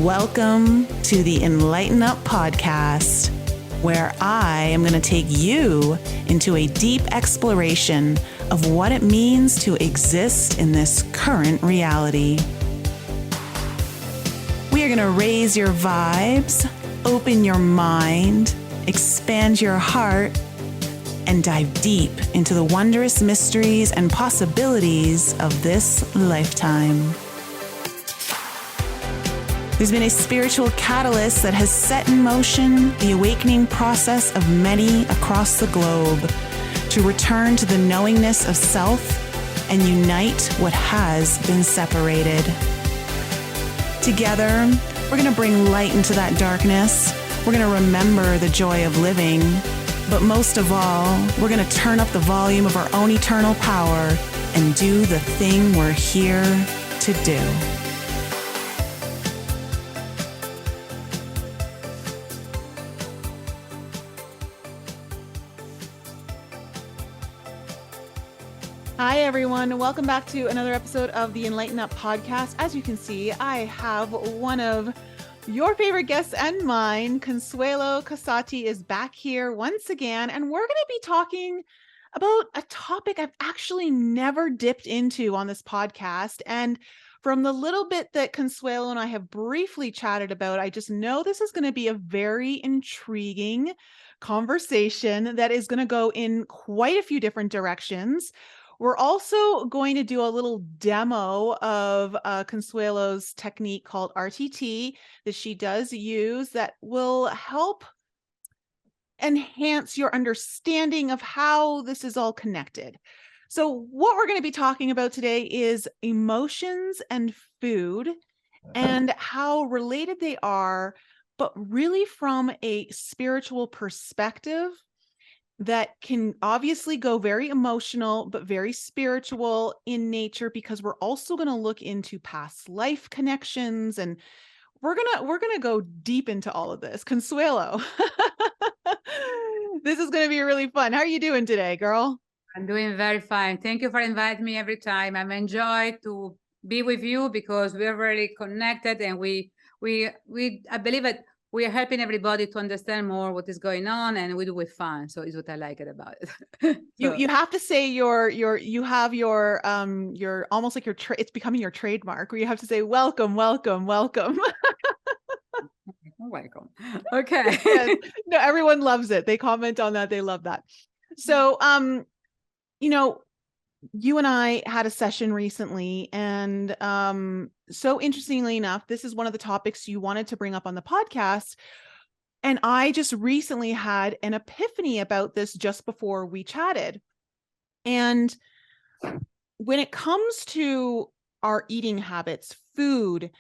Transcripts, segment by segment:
Welcome to the Enlighten Up podcast, where I am going to take you into a deep exploration of what it means to exist in this current reality. We are going to raise your vibes, open your mind, expand your heart, and dive deep into the wondrous mysteries and possibilities of this lifetime. There's been a spiritual catalyst that has set in motion the awakening process of many across the globe to return to the knowingness of self and unite what has been separated. Together, we're going to bring light into that darkness. We're going to remember the joy of living. But most of all, we're going to turn up the volume of our own eternal power and do the thing we're here to do. Hi, everyone. Welcome back to another episode of the Enlighten Up podcast. As you can see, I have one of your favorite guests and mine. Consuelo Cassotti is back here once again, and we're going to be talking about a topic I've actually never dipped into on this podcast. And from the little bit that Consuelo and I have briefly chatted about, I just know this is going to be a very intriguing conversation that is going to go in quite a few different directions. We're also going to do a little demo of Consuelo's technique called RTT that she does use that will help enhance your understanding of how this is all connected. So what we're going to be talking about today is emotions and food and how related they are, but really from a spiritual perspective that can obviously go very emotional, but very spiritual in nature, because we're also going to look into past life connections, and we're going to go deep into all of this. Consuelo, this is going to be really fun. How are you doing today, girl? I'm doing very fine. Thank you for inviting me every time. I'm enjoyed to be with you because we're very connected, and I believe that we are helping everybody to understand more what is going on, and we do it fun. So it's what I like it about it. You have to say you have your almost like it's becoming your trademark, where you have to say welcome, welcome, welcome. Welcome. Okay. Yes. No, everyone loves it. They comment on that. They love that. So, you and I had a session recently, and so interestingly enough, this is one of the topics you wanted to bring up on the podcast. And I just recently had an epiphany about this just before we chatted. And when it comes to our eating habits, food,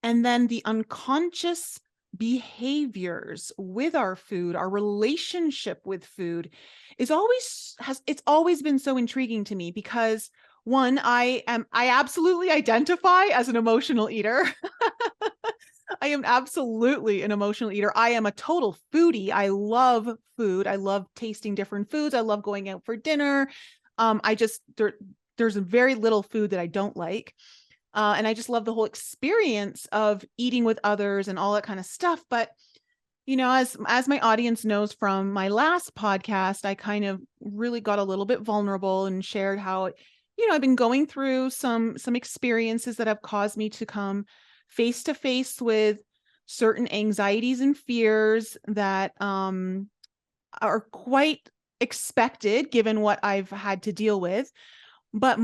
and then the unconscious behaviors with our food, our relationship with food it's always been so intriguing to me, because one, I absolutely identify as an emotional eater. I am absolutely an emotional eater. I am a total foodie. I love food. I love tasting different foods. I love going out for dinner. There's very little food that I don't like. And I just love the whole experience of eating with others and all that kind of stuff. But, as my audience knows from my last podcast, I kind of really got a little bit vulnerable and shared how, I've been going through some experiences that have caused me to come face to face with certain anxieties and fears that are quite expected given what I've had to deal with. But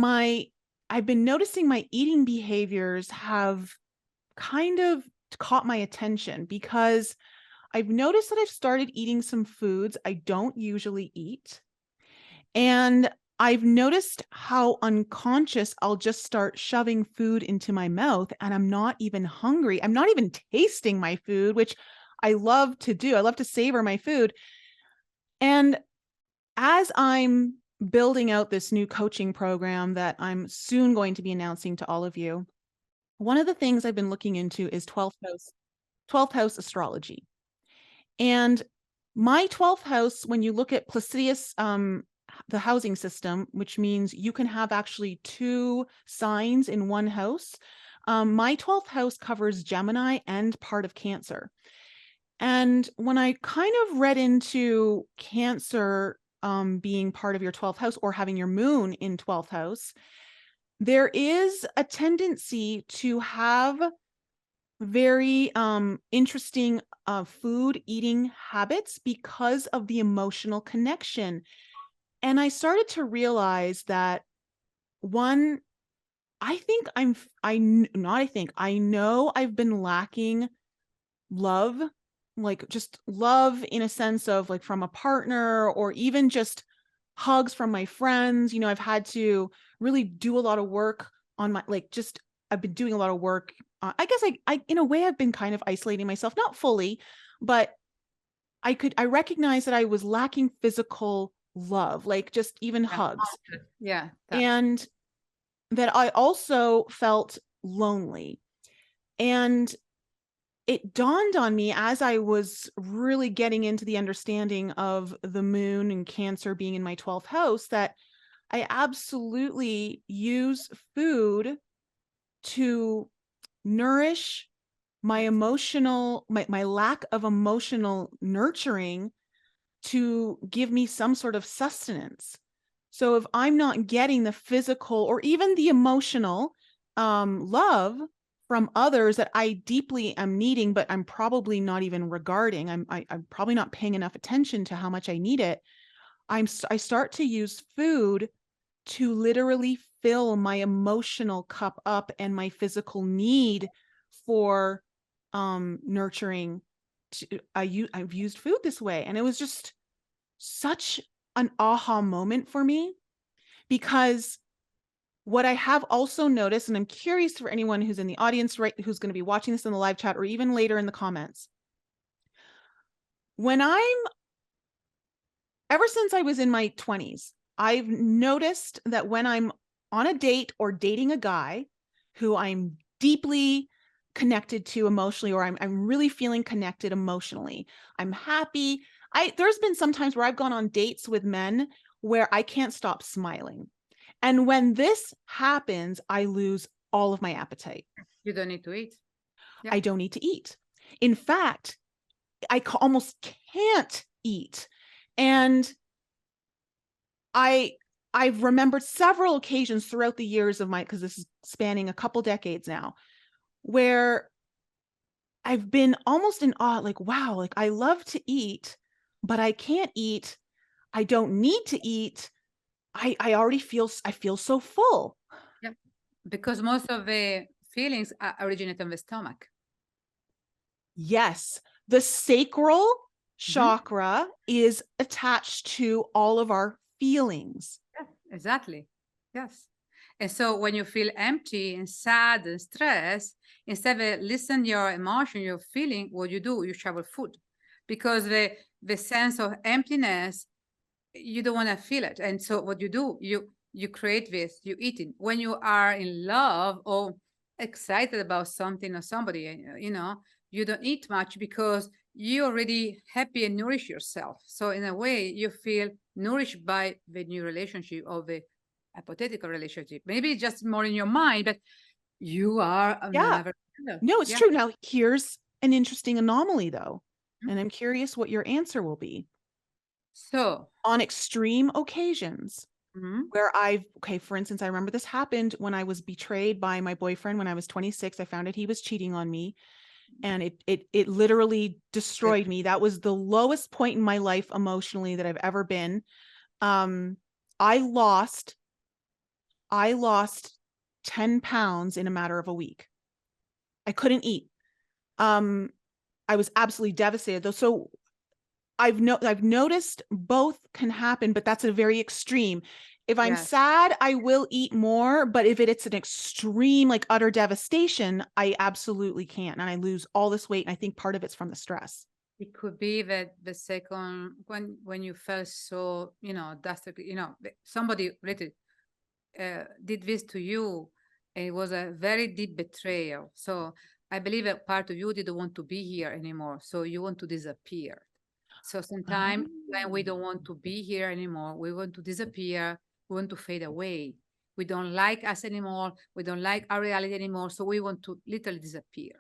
I've been noticing my eating behaviors have kind of caught my attention, because I've noticed that I've started eating some foods I don't usually eat. And I've noticed how unconscious I'll just start shoving food into my mouth, and I'm not even hungry. I'm not even tasting my food, which I love to do. I love to savor my food. And as I'm building out this new coaching program that I'm soon going to be announcing to all of you, one of the things I've been looking into is 12th house astrology. And my 12th house, when you look at Placidus, the housing system, which means you can have actually two signs in one house. my 12th house covers Gemini and part of Cancer. And when I kind of read into Cancer being part of your 12th house or having your moon in 12th house, there is a tendency to have very interesting food eating habits because of the emotional connection. And I started to realize that one, I know I've been lacking love, like just love in a sense of like from a partner or even just hugs from my friends. You know, I've had to really do a lot of work on my, like, just, I've been doing a lot of work. I guess I, in a way, I've been kind of isolating myself, not fully, but I recognize that I was lacking physical love, like just even hugs. Yeah. And that I also felt lonely. And it dawned on me as I was really getting into the understanding of the moon and Cancer being in my 12th house that I absolutely use food to nourish my emotional, my lack of emotional nurturing, to give me some sort of sustenance. So if I'm not getting the physical or even the emotional love from others that I deeply am needing, but I'm probably not even regarding, I'm probably not paying enough attention to how much I need it, I start to use food to literally fill my emotional cup up and my physical need for nurturing. I've used food this way, and it was just such an aha moment for me, because what I have also noticed, and I'm curious for anyone who's in the audience, right, who's going to be watching this in the live chat or even later in the comments, ever since I was in my 20s, I've noticed that when I'm on a date or dating a guy who I'm deeply connected to emotionally, or I'm really feeling connected emotionally, I'm happy. There's been some times where I've gone on dates with men where I can't stop smiling. And when this happens, I lose all of my appetite. You don't need to eat. Yeah. I don't need to eat. In fact, I almost can't eat. And I've remembered several occasions throughout the years of because this is spanning a couple decades now, where I've been almost in awe, like, wow, like I love to eat, but I can't eat. I don't need to eat. I already I feel so full. Yeah. Because most of the feelings originate from the stomach. Yes. The sacral chakra is attached to all of our feelings. Yeah, exactly. Yes. And so when you feel empty and sad and stressed, instead of listen your emotion, your feeling, what you do, you shower food, because the sense of emptiness, you don't want to feel it. And so what you do, you create this, you eat it. When you are in love or excited about something or somebody, you know, you don't eat much because you already happy and nourish yourself. So in a way, you feel nourished by the new relationship or the hypothetical relationship. Maybe it's just more in your mind, but you are never. No, it's true. Now, here's an interesting anomaly, though, and I'm curious what your answer will be. So on extreme occasions where for instance, I remember this happened when I was betrayed by my boyfriend when I was 26. I found out he was cheating on me, and it literally destroyed me. That was the lowest point in my life emotionally that I've ever been. I lost 10 pounds in a matter of a week. I couldn't eat. I was absolutely devastated though. So I've noticed both can happen, but that's a very extreme. If I'm sad, I will eat more, but if it's an extreme, like utter devastation, I absolutely can't. And I lose all this weight. And I think part of it's from the stress. It could be that the second, when you felt so, you know, somebody really did this to you, and it was a very deep betrayal. So I believe a part of you didn't want to be here anymore. So you want to disappear. So sometimes when we don't want to be here anymore, we want to disappear, we want to fade away. We don't like us anymore. We don't like our reality anymore. So we want to literally disappear.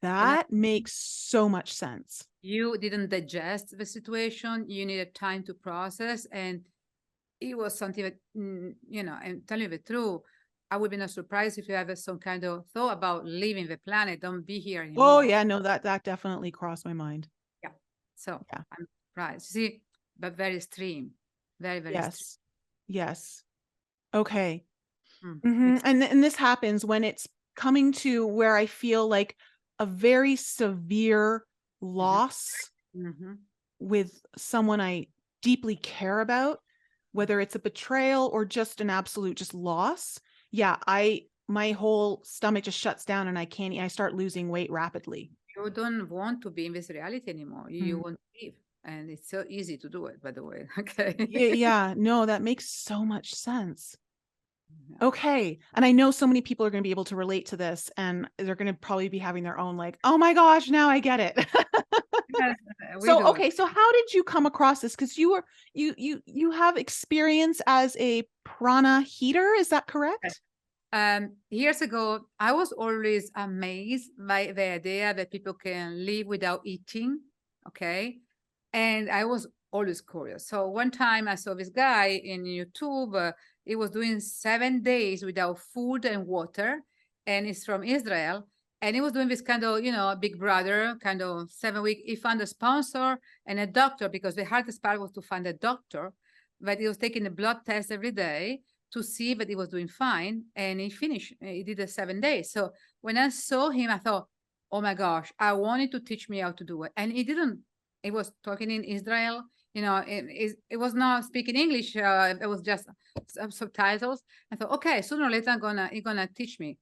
That makes so much sense. You didn't digest the situation. You needed time to process. And it was something that, you know, and tell you the truth, I would be not surprised if you have some kind of thought about leaving the planet. Don't be here anymore. Oh yeah, no, that definitely crossed my mind. Yeah. So yeah. I'm surprised. See, but very extreme. Very, very extreme. Yes. Okay. Mm-hmm. And this happens when it's coming to where I feel like a very severe loss with someone I deeply care about, whether it's a betrayal or just an absolute just loss. Yeah, my whole stomach just shuts down and I start losing weight rapidly. You don't want to be in this reality anymore. You want to leave. And it's so easy to do it, by the way. Okay. Yeah, no, that makes so much sense. Okay. And I know so many people are going to be able to relate to this, and they're going to probably be having their own like, oh my gosh, now I get it. Yes, So, okay. So how did you come across this? Because you have experience as a prana heater. Is that correct? Years ago, I was always amazed by the idea that people can live without eating. Okay. And I was always curious. So one time I saw this guy in YouTube. He was doing 7 days without food and water. And he's from Israel. And he was doing this kind of, you know, big brother, kind of 7 week. He found a sponsor and a doctor, because the hardest part was to find a doctor. But he was taking a blood test every day to see that he was doing fine. And he finished. He did the 7 days. So when I saw him, I thought, oh my gosh, I wanted to teach me how to do it. And he didn't. He was talking in Israel. You know, it was not speaking English. It was just subtitles. I thought, okay, sooner or later, he's gonna teach me.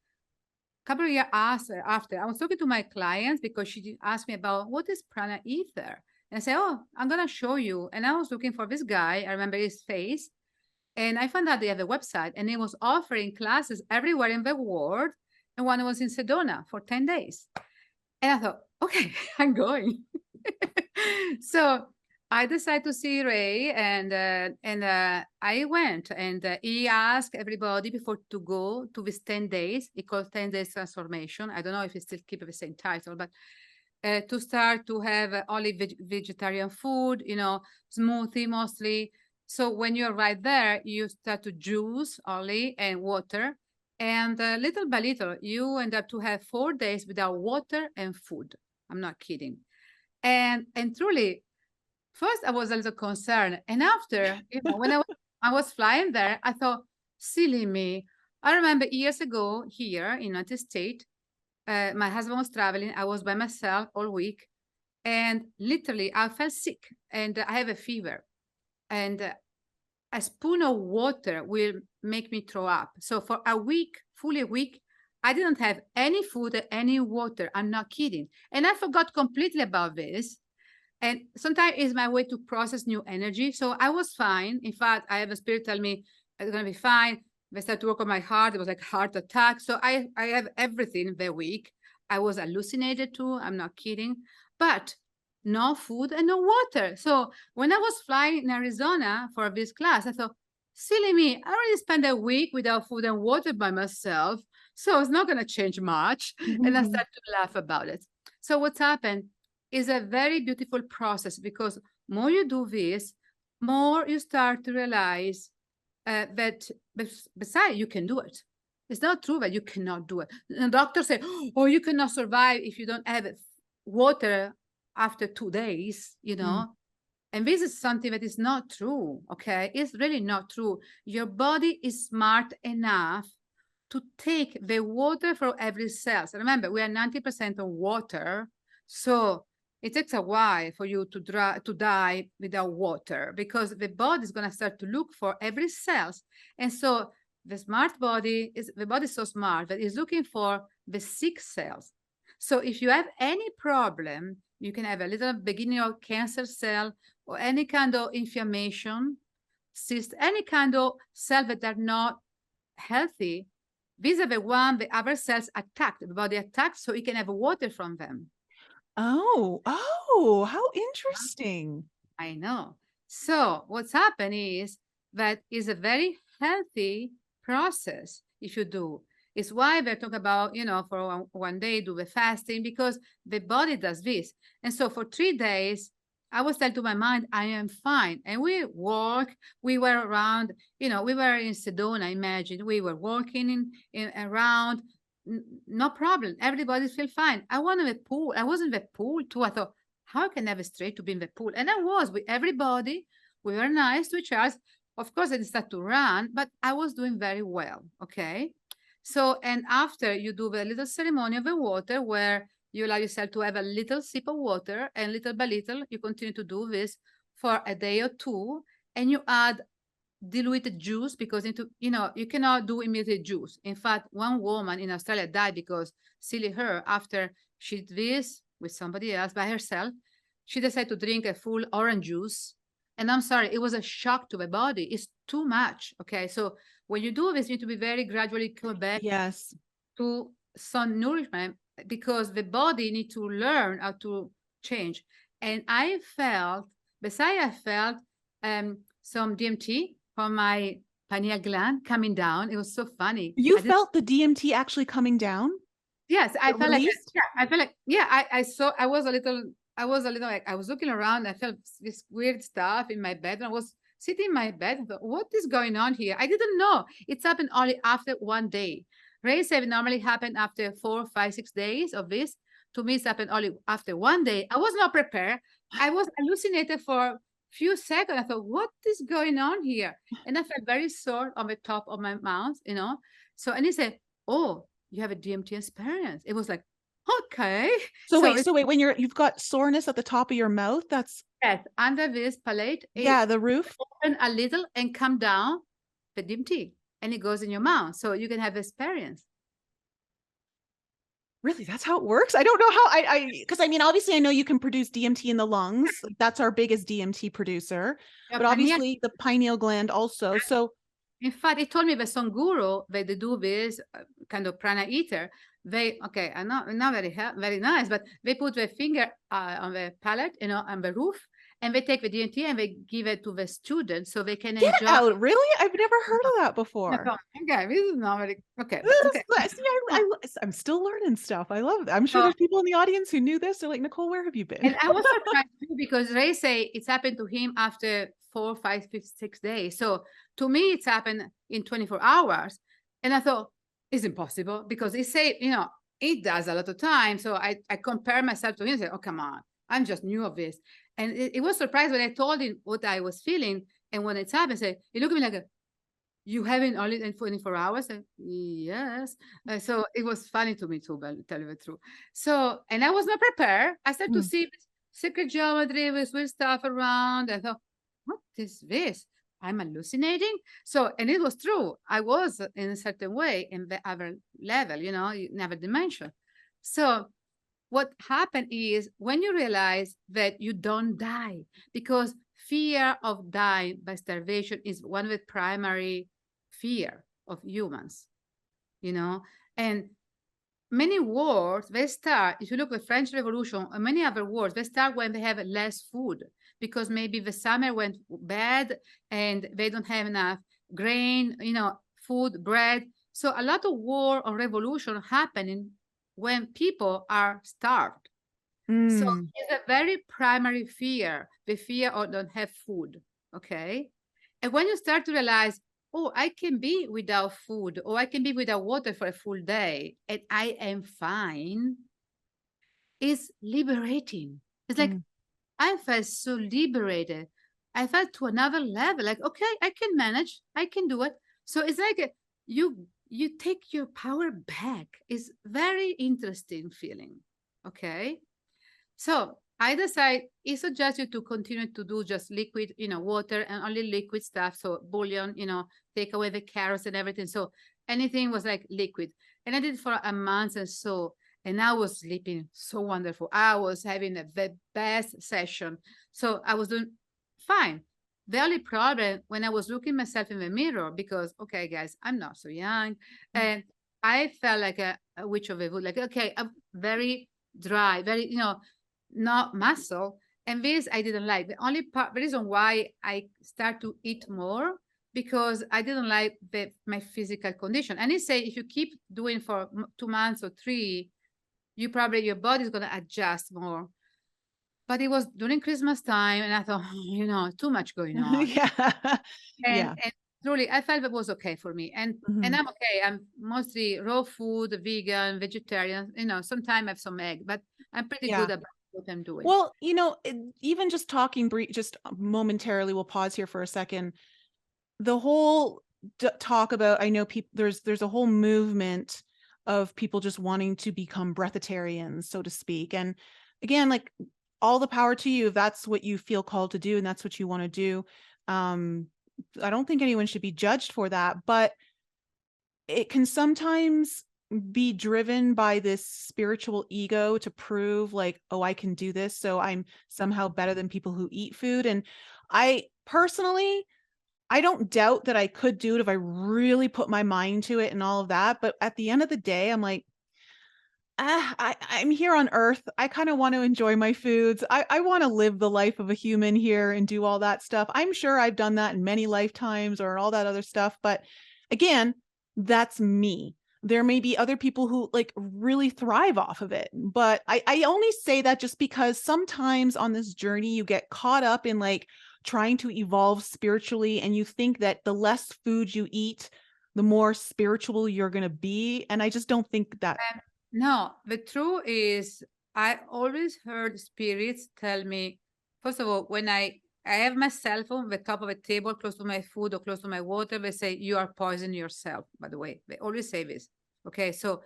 A couple of years after, I was talking to my clients because she asked me about what is prana ether. And I said, oh, I'm gonna show you. And I was looking for this guy. I remember his face. And I found out they have a website, and he was offering classes everywhere in the world. And one was in Sedona for 10 days. And I thought, okay, I'm going. So I decided to see Ray, and I went, and he asked everybody before to go to this 10 days. He called 10 days transformation. I don't know if he still keep the same title, but to start to have only vegetarian food, you know, smoothie mostly. So when you're right there, you start to juice only and water. And little by little, you end up to have 4 days without water and food. I'm not kidding. And truly, first I was a little concerned. And after, you know, when I was flying there, I thought, silly me. I remember years ago here in the United States, my husband was traveling. I was by myself all week. And literally, I felt sick and I have a fever. And a spoon of water will make me throw up. So for a week, fully a week, I didn't have any food, any water. I'm not kidding. And I forgot completely about this. And sometimes it's my way to process new energy. So I was fine. In fact, I have a spirit tell me it's going to be fine. I started to work on my heart. It was like heart attack. So I have everything the week. I was hallucinated too. I'm not kidding. But no food and no water. So when I was flying in Arizona for this class, I thought, silly me, I already spent a week without food and water by myself. So it's not going to change much. And I started to laugh about it. So what's happened is a very beautiful process, because more you do this, more you start to realize that besides you can do it. It's not true that you cannot do it. The doctor said, oh, you cannot survive if you don't have water after 2 days, you know. And this is something that is not true, okay? It's really not true. Your body is smart enough to take the water from every cell. So remember, we are 90% of water. So it takes a while for you to die without water, because the body is going to start to look for every cells. And so the body is so smart that it's looking for the sick cells. So if you have any problem, you can have a little beginning of cancer cell or any kind of inflammation, cyst, any kind of cell that are not healthy. These are the other cells attacked, the body attacked, so you can have water from them. Oh, how interesting. I know. So what's happened is that is a very healthy process if you do. It's why we're talking about, for one day, do the fasting, because the body does this. And so for 3 days, I was telling to my mind, I am fine. And we were around, we were in Sedona, imagine. We were walking around, no problem. Everybody feel fine. I was in the pool too. I thought, how can I have a straight to be in the pool? And I was with everybody. We were nice to each other. Of course, I didn't start to run, but I was doing very well, okay? So, and after you do the little ceremony of the water where you allow yourself to have a little sip of water, and little by little, you continue to do this for a day or two, and you add diluted juice, because you cannot do immediate juice. In fact, one woman in Australia died because, silly her, after she did this with somebody else by herself, she decided to drink a full orange juice. And I'm sorry, it was a shock to the body. It's too much. Okay. So when you do this, you need to be very gradually come back to some nourishment, because the body needs to learn how to change. And I felt some DMT from my pineal gland coming down. It was so funny. You felt the DMT actually coming down? Yes, I felt like, I was a little like, I was looking around. I felt this weird stuff in my bed. And I was sitting in my bed and thought, what is going on here? I didn't know. It's happened only after 1 day. Ray said it normally happened after 4, 5, 6 days of this. To me, it's happened only after 1 day. I was not prepared. I was hallucinated for a few seconds. I thought, what is going on here? And I felt very sore on the top of my mouth, So, and he said, oh, you have a DMT experience. It was like, okay. So wait, when you've got soreness at the top of your mouth, that's... Yes, under this palate. Yeah, the roof. Open a little and come down the DMT, and it goes in your mouth. So you can have experience. Really? That's how it works? I don't know how because obviously I know you can produce DMT in the lungs. That's our biggest DMT producer, but obviously the pineal gland also. So in fact, he told me that some guru, they do this kind of prana eater. I'm not very nice, but they put their finger on the palate, on the roof, and they take the DMT and they give it to the students so they can Get enjoy. Out, really? I've never heard of that before. Okay, this is not very okay. See, I'm still learning stuff. I love it. I'm sure there's people in the audience who knew this. They're like, Nicole, where have you been? And I was surprised too, because Ray say it's happened to him after 4, 5, 6 days. So to me, it's happened in 24 hours. And I thought, it's impossible, because he say, it does a lot of time. So I compare myself to him and say, oh, come on, I'm just new of this. And it was surprised when I told him what I was feeling. And when it's happened, he looked at me like, you haven't only in 24 hours? And yes. So it was funny to me too, but tell you the truth. So, and I was not prepared. I started to see secret geometry with weird stuff around. I thought, what is this? I'm hallucinating. So, and it was true. I was in a certain way in the other level, another dimension. So what happened is, when you realize that you don't die, because fear of dying by starvation is one of the primary fear of humans, and many wars, they start, if you look at the French Revolution and many other wars, they start when they have less food, because maybe the summer went bad and they don't have enough grain, food, bread. So a lot of war or revolution happening when people are starved. So it's a very primary fear, the fear of don't have food, okay? And when you start to realize, oh, I can be without food, or I can be without water for a full day, and I am fine, it's liberating. It's like, I felt so liberated. I felt to another level, like, okay, I can manage, I can do it. So it's like you take your power back. It's very interesting feeling, okay? So I suggest you to continue to do just liquid, water and only liquid stuff. So bouillon, take away the carrots and everything. So anything was like liquid. And I did it for a month or so. And I was sleeping so wonderful. I was having the best session. So I was doing fine. The only problem when I was looking myself in the mirror, because, okay, guys, I'm not so young. And I felt like a witch of the wood, like, okay, I'm very dry, very, not muscle. And this I didn't like. The only part, the reason why I start to eat more because I didn't like my physical condition. And he say, if you keep doing for 2 months or 3, your body's going to adjust more. But it was during Christmas time, and I thought, too much going on. Yeah. And, Yeah. and truly, I felt it was okay for me. And I'm okay. I'm mostly raw food, vegan, vegetarian. Sometimes I have some egg, but I'm pretty good about what I'm doing. Well, even just talking, just momentarily, we'll pause here for a second. The whole talk about, I know people, there's a whole movement of people just wanting to become breathitarians, so to speak. And again, like, all the power to you if that's what you feel called to do and that's what you want to do. I don't think anyone should be judged for that, but it can sometimes be driven by this spiritual ego to prove like, oh, I can do this, so I'm somehow better than people who eat food. And I personally, I don't doubt that I could do it if I really put my mind to it and all of that. But at the end of the day, I'm like, I'm here on earth. I kind of want to enjoy my foods. I want to live the life of a human here and do all that stuff. I'm sure I've done that in many lifetimes or all that other stuff. But again, that's me. There may be other people who like really thrive off of it. But I only say that just because sometimes on this journey, you get caught up in like trying to evolve spiritually, and you think that the less food you eat, the more spiritual you're going to be. And I just don't think that. No, the truth is, I always heard spirits tell me, first of all, when I have my cell phone at the top of the table, close to my food or close to my water, they say, you are poisoning yourself, by the way. They always say this. Okay, so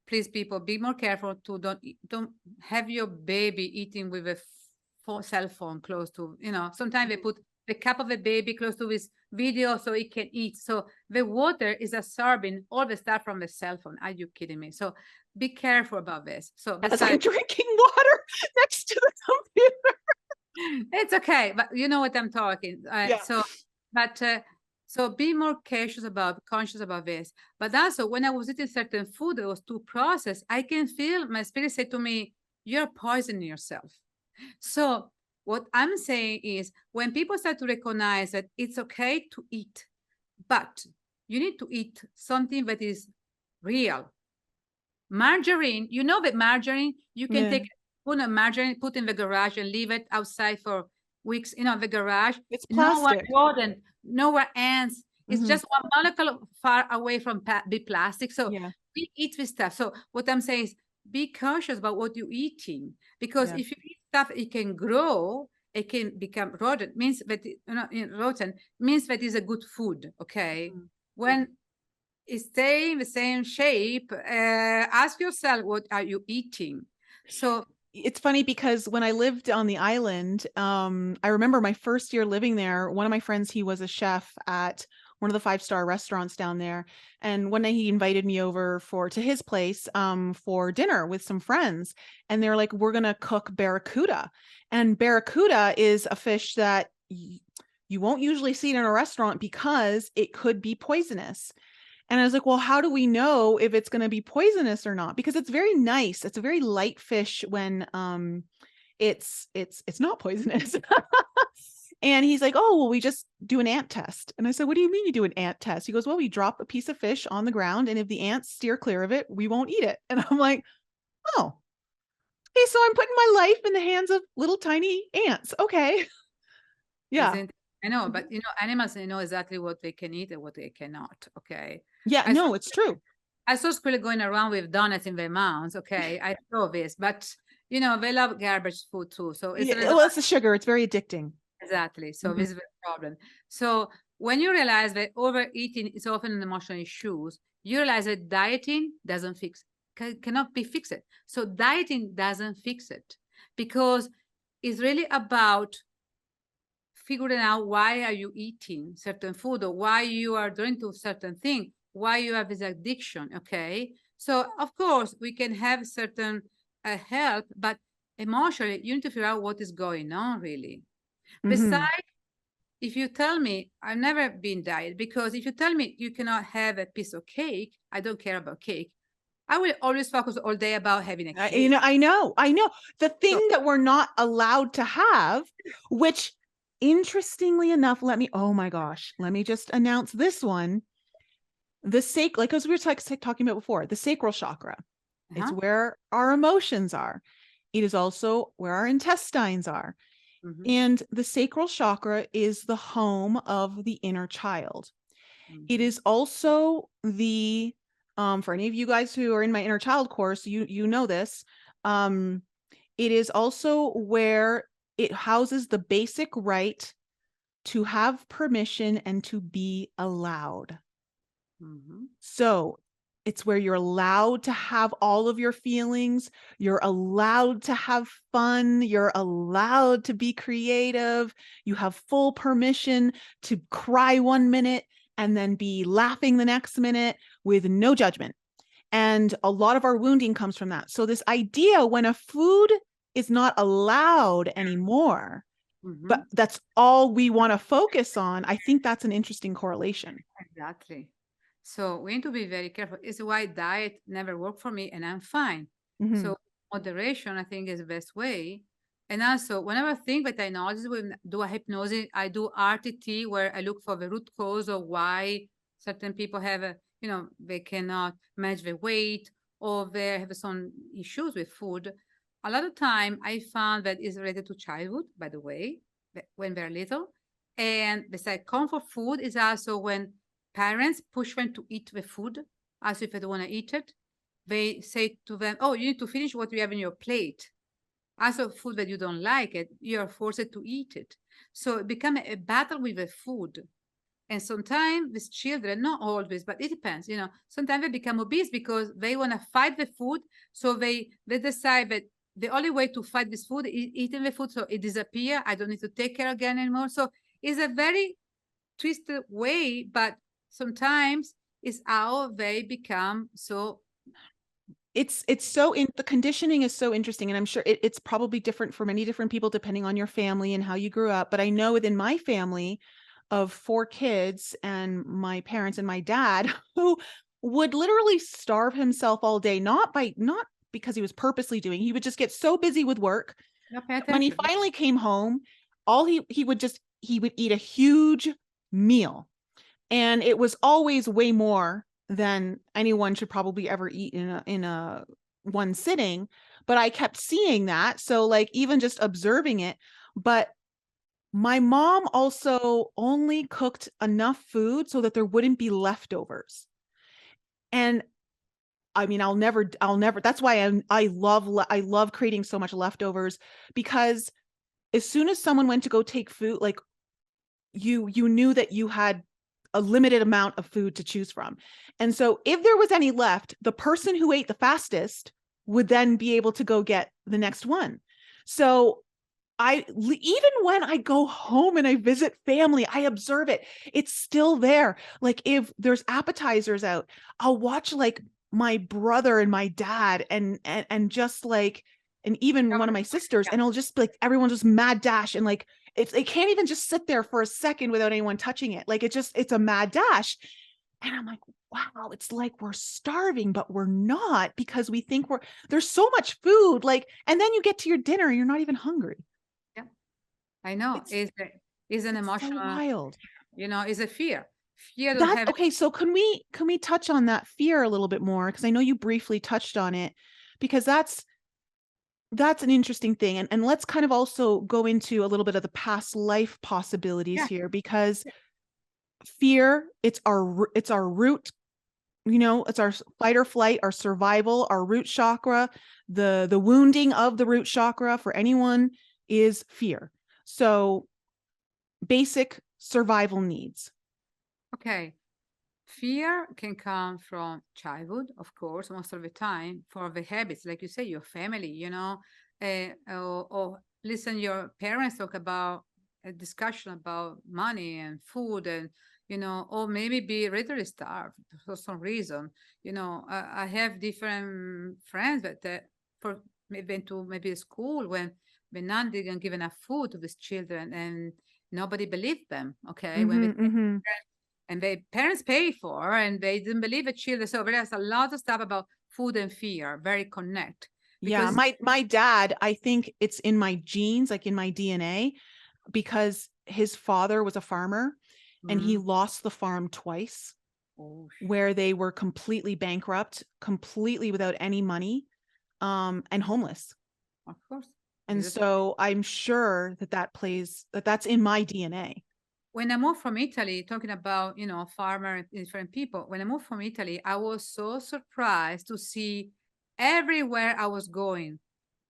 please, people, be more careful to don't have your baby eating with a cell phone close to, sometimes they put the cup of a baby close to his video so it can eat. So the water is absorbing all the stuff from the cell phone. Are you kidding me? So be careful about this. So as I'm drinking water next to the computer. It's okay, but you know what I'm talking. Yeah. So be more conscious about this. But also, when I was eating certain food that was too processed, I can feel my spirit say to me, "You're poisoning yourself." So what I'm saying is, when people start to recognize that it's okay to eat, but you need to eat something that is real. Margarine, that margarine, you can take a spoon of margarine, put in the garage and leave it outside for weeks, the garage. It's plastic. Nowhere ants. It's just one molecule far away from the plastic. So we eat this stuff. So what I'm saying is, be cautious about what you're eating, because if you eat stuff, it can grow, it can become rotten. Means that rotten means that it's a good food. Okay, when it stay in the same shape, ask yourself, what are you eating? So it's funny because when I lived on the island, I remember my first year living there, one of my friends, he was a chef at one of the 5-star restaurants down there. And one night he invited me over to his place for dinner with some friends. And they're like, we're going to cook barracuda. And barracuda is a fish that you won't usually see it in a restaurant because it could be poisonous. And I was like, well, how do we know if it's going to be poisonous or not? Because it's very nice. It's a very light fish when it's not poisonous. And he's like, oh, well, we just do an ant test. And I said, what do you mean you do an ant test? He goes, well, we drop a piece of fish on the ground, and if the ants steer clear of it, we won't eat it. And I'm like, oh, okay, so I'm putting my life in the hands of little tiny ants. Okay. Yeah. I know, but animals, they know exactly what they can eat and what they cannot. Okay. Yeah, no, it's true. I saw squirrel going around with donuts in their mouths. Okay. I know this, but they love garbage food too. So it's the sugar. It's very addicting. Exactly. So this is the problem. So when you realize that overeating is often an emotional issue, you realize that dieting doesn't cannot be fixed. So dieting doesn't fix it, because it's really about figuring out why are you eating certain food, or why you are doing to certain thing, why you have this addiction. Okay. So of course we can have certain help, but emotionally you need to figure out what is going on really. Besides, if you tell me, I've never been diet, because if you tell me you cannot have a piece of cake, I don't care about cake. I will always focus all day about having a cake. I know. The thing that we're not allowed to have, which interestingly enough, oh my gosh, let me just announce this one. Like as we were talking about before, the sacral chakra. It's where our emotions are. It is also where our intestines are. And the sacral chakra is the home of the inner child. It is also the, for any of you guys who are in my inner child course, you know this. It is also where it houses the basic right to have permission and to be allowed. So it's where you're allowed to have all of your feelings. You're allowed to have fun. You're allowed to be creative. You have full permission to cry 1 minute and then be laughing the next minute with no judgment. And a lot of our wounding comes from that. So this idea when a food is not allowed anymore, but that's all we want to focus on, I think that's an interesting correlation. Exactly. So we need to be very careful. It's why diet never worked for me, and I'm fine. So moderation, I think, is the best way. And also, whenever I think that I know, when I do a hypnosis, I do RTT, where I look for the root cause of why certain people have they cannot manage their weight, or they have some issues with food. A lot of time, I found that is related to childhood, by the way, when they're little. And besides comfort food is also when parents push them to eat the food as if they don't want to eat it. They say to them, oh, you need to finish what you have in your plate. As a food that you don't like it, you are forced to eat it. So it becomes a battle with the food. And sometimes with children, not always, but it depends, sometimes they become obese because they want to fight the food. So they decide that the only way to fight this food is eating the food. So it disappears. I don't need to take care again anymore. So it's a very twisted way, but sometimes it's how they become so. It's so the conditioning is so interesting. And I'm sure it's probably different for many different people, depending on your family and how you grew up. But I know within my family of 4 kids and my parents and my dad, who would literally starve himself all day, not because he was purposely doing, he would just get so busy with work. When he finally came home, he would eat a huge meal. And it was always way more than anyone should probably ever eat in a one sitting. But I kept seeing that. So like even just observing it. But my mom also only cooked enough food so that there wouldn't be leftovers. And I mean, I'll never, that's why I love creating so much leftovers, because as soon as someone went to go take food, like you knew that you had a limited amount of food to choose from. And so if there was any left, the person who ate the fastest would then be able to go get the next one. So even when I go home and I visit family, I observe it. It's still there. Like if there's appetizers out, I'll watch like my brother and my dad and just like, and even one of my sisters, and it'll just be like everyone just mad dash, and like it can't even just sit there for a second without anyone touching it. Like it's a mad dash. And I'm like, wow, it's like we're starving, but we're not, because we think there's so much food. Like, and then you get to your dinner and you're not even hungry. Yeah, I know. It's an emotional, so wild. It's a fear. Okay, so can we touch on that fear a little bit more? Because I know you briefly touched on it, because that's an interesting thing. And let's kind of also go into a little bit of the past life possibilities here, because fear, it's our root, it's our fight or flight, our survival, our root chakra. The wounding of the root chakra for anyone is fear. So basic survival needs. Okay. Fear can come from childhood, of course, most of the time, for the habits, like you say, your family, or listen, your parents talk about a discussion about money and food, and, or maybe be literally starved for some reason. I have different friends that for maybe to maybe school when none didn't give enough food to these children, and nobody believed them. Okay. And their parents pay for, and they didn't believe the children. So there's a lot of stuff about food and fear, very connect. Yeah, my dad, I think it's in my genes, like in my DNA, because his father was a farmer and he Mm. lost the farm twice, Oh, where they were completely bankrupt, completely without any money, and homeless. of course. And This is- so I'm sure that's in my DNA. When I moved from Italy, talking about, farmer and different people, when I moved from Italy, I was so surprised to see everywhere I was going,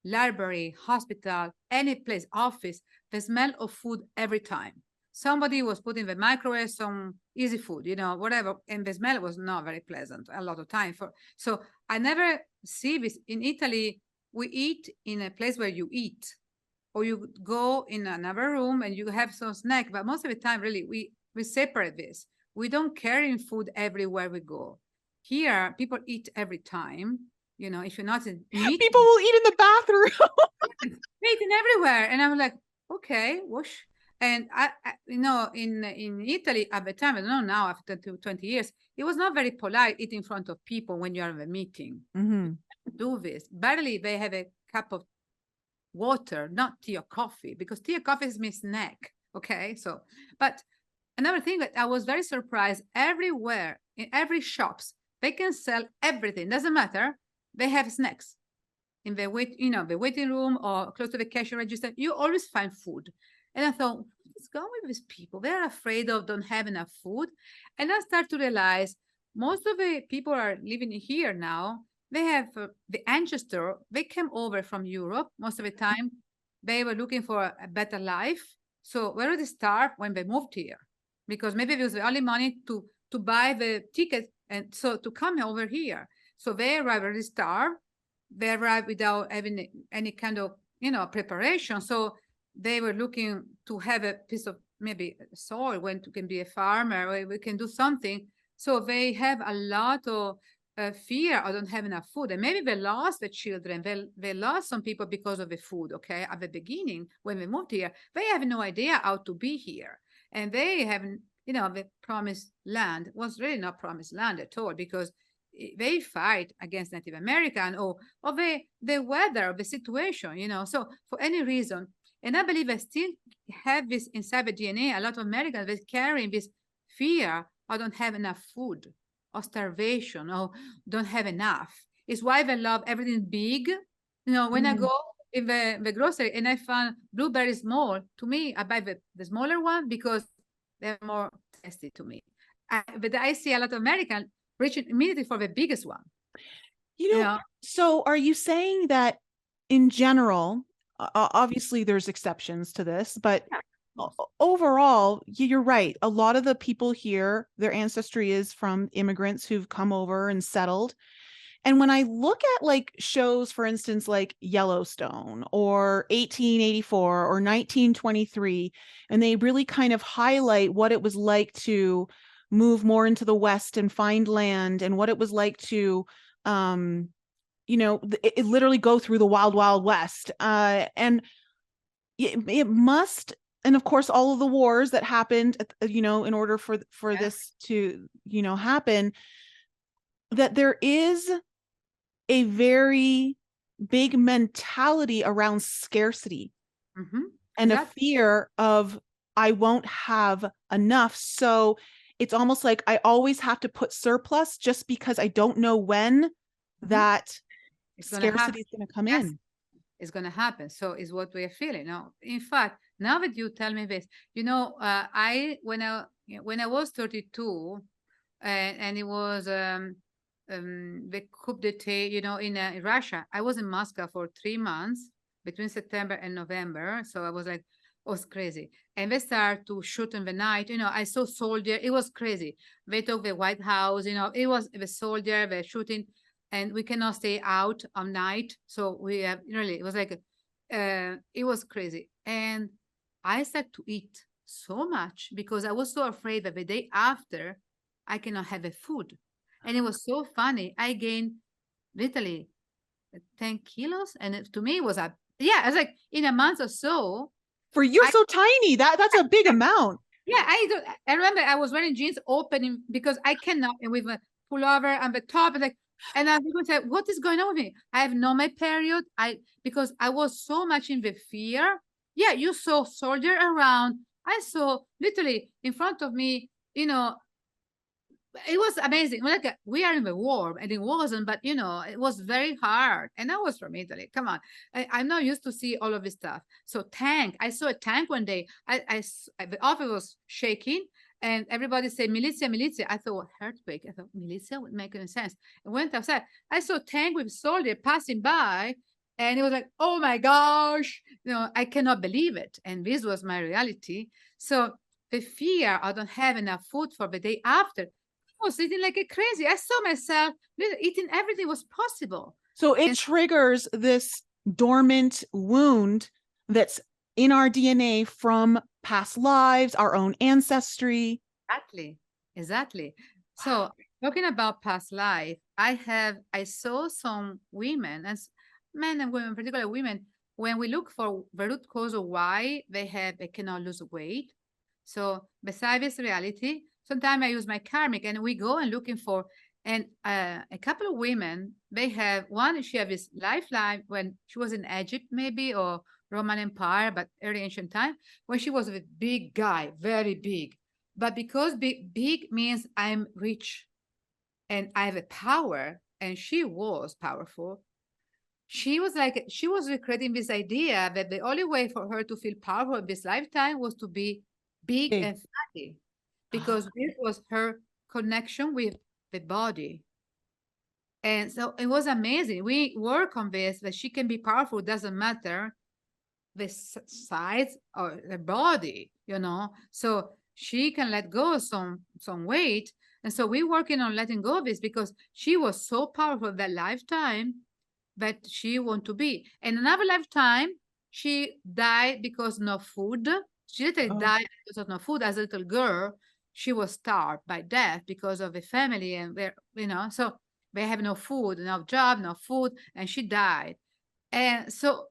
library, hospital, any place, office, the smell of food every time. Somebody was putting the microwave some easy food, whatever, and the smell was not very pleasant a lot of time. So I never see this in Italy. We eat in a place where you eat, or you go in another room and you have some snack. But most of the time, really, we separate this. We don't carry food everywhere we go. Here, people eat every time. If you're not in meeting, People will eat in the bathroom. eating everywhere, and I'm like, okay, whoosh. And in Italy at the time, I don't know now, after 20 years, it was not very polite eating in front of people when you are in a meeting. Mm-hmm. Do this. Barely they have a cup of water, not tea or coffee, because tea or coffee is my snack. Okay. So, but another thing that I was very surprised, everywhere, in every shops, they can sell everything. Doesn't matter. They have snacks in the the waiting room or close to the cash register. You always find food. And I thought, what's going with these people? They're afraid of don't have enough food. And I start to realize most of the people are living here now. They have the ancestor. They came over from Europe most of the time. They were looking for a better life. So where did they start when they moved here? Because maybe it was the only money to buy the ticket and so to come over here. So they arrived already starved. They arrived without having any kind of preparation. So they were looking to have a piece of maybe soil when you can be a farmer or we can do something. So they have a lot of fear I don't have enough food. And maybe they lost the children. They lost some people because of the food, okay? At the beginning, when they moved here, they have no idea how to be here. And they haven't, the promised land was really not promised land at all, because they fight against Native American or the weather, the situation, So for any reason, and I believe I still have this inside the DNA. A lot of Americans are carrying this fear, I don't have enough food, or starvation, or don't have enough. It's why they love everything big. When I go in the grocery and I find blueberries small, to me, I buy the smaller one because they're more tasty to me. But I see a lot of Americans reaching immediately for the biggest one. So are you saying that in general, obviously there's exceptions to this, but overall, you're right. A lot of the people here, their ancestry is from immigrants who've come over and settled. And when I look at like shows, for instance, like Yellowstone or 1884 or 1923, and they really kind of highlight what it was like to move more into the West and find land, and what it was like to, it literally go through the wild, wild West. And it must, and of course, all of the wars that happened, in order for this to, happen, that there is a very big mentality around scarcity and a fear of I won't have enough. So it's almost like I always have to put surplus just because I don't know when that scarcity is going to come in. It's going to happen. So it's what we are feeling now. In fact, now that you tell me this, when I was 32, and it was the coup d'etat, in Russia. I was in Moscow for 3 months between September and November. So I was like, it was crazy. And they started to shoot in the night. I saw soldier. It was crazy. They took the White House. It was the soldier. They're shooting, and we cannot stay out all night. So we have really. It was like, it was crazy. And I started to eat so much because I was so afraid that the day after I cannot have the food. And it was so funny. I gained literally 10 kilos. And to me, it was I was like in a month or so. For you're so tiny. That's a big amount. Yeah, I remember I was wearing jeans opening because I cannot, and with a pullover and the top, and I was like, what is going on with me? I have no my period. Because I was so much in the fear. Yeah, you saw soldier around. I saw literally in front of me, it was amazing. Like we are in the war, and it wasn't, but it was very hard. And I was from Italy. Come on, I'm not used to see all of this stuff. So I saw a tank one day. The office was shaking, and everybody said militia, militia. I thought earthquake. I thought militia would make any sense. I went outside. I saw a tank with soldier passing by, and it was like, oh my gosh, I cannot believe it. And this was my reality. So the fear I don't have enough food for the day after. I was eating like a crazy. I saw myself eating everything was possible. So it triggers this dormant wound that's in our DNA from past lives, our own ancestry. Exactly. So talking about past life, I saw some women, and men and women, particularly women, when we look for the root cause of why they cannot lose weight. So besides this reality, sometimes I use my karmic, and we go and looking for, and a couple of women, they have one, she had this lifeline when she was in Egypt maybe, or Roman Empire, but early ancient time, when she was a big guy, very big. But because big means I'm rich and I have a power, and she was powerful, she was recreating this idea that the only way for her to feel powerful in this lifetime was to be big and fatty, because this was her connection with the body. And so it was amazing. We work on this, that she can be powerful, doesn't matter the size or the body, so she can let go of some weight. And so we're working on letting go of this, because she was so powerful that lifetime that she want to be. And another lifetime, she died because no food. She literally died because of no food. As a little girl, she was starved by death because of the family, and so they have no food, no job, no food, and she died. And so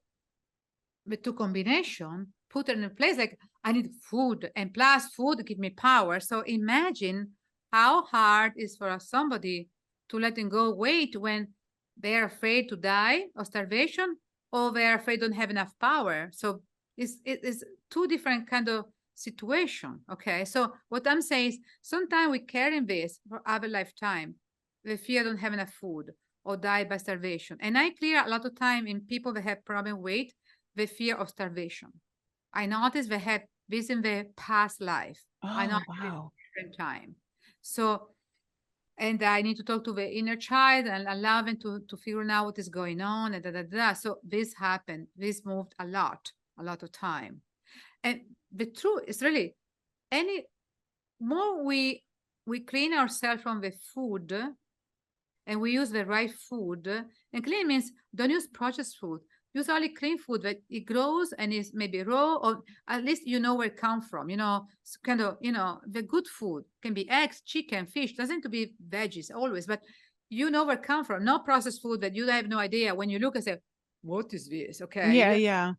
the two combination put her in a place like, I need food, and plus food give me power. So imagine how hard it is for somebody to letting go weight when they're afraid to die of starvation, or they're afraid don't have enough power. So it's two different kind of situation. Okay, so what I'm saying is sometimes we carry this for our lifetime, the fear don't have enough food or die by starvation. And I clear a lot of time in people that have problem weight, the fear of starvation. I noticed they had this in their past life. I noticed different time. So, and I need to talk to the inner child and allow them to figure out what is going on, and So this happened. This moved a lot of time. And the truth is really, any more we clean ourselves from the food, and we use the right food. And clean means don't use processed food. Use only clean food that it grows and is maybe raw, or at least where it comes from. Kind of, the good food can be eggs, chicken, fish. Doesn't have to be veggies always, but where it comes from. No processed food that you have no idea. When you look and say, what is this? Okay. Yeah.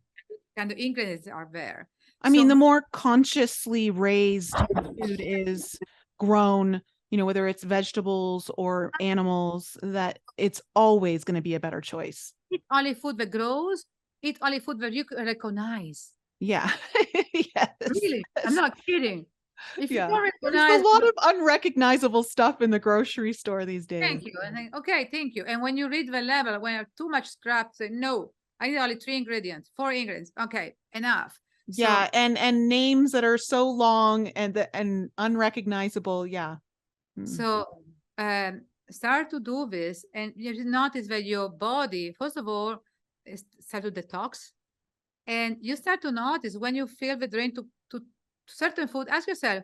Kind of ingredients are there. I mean, the more consciously raised food is grown, whether it's vegetables or animals, that it's always going to be a better choice. Eat only food that grows. Eat only food that you recognize. Yeah. Yes. Really, I'm not kidding. If you don't recognize, there's a lot of unrecognizable stuff in the grocery store these days. Thank you. And okay, thank you. And when you read the label, when you have too much scrap, say no. I need only 3 ingredients, 4 ingredients. Okay, enough. Yeah, so, and names that are so long and unrecognizable. Yeah. So start to do this, and you notice that your body, first of all, start to detox, and you start to notice when you feel the drain to certain food. Ask yourself,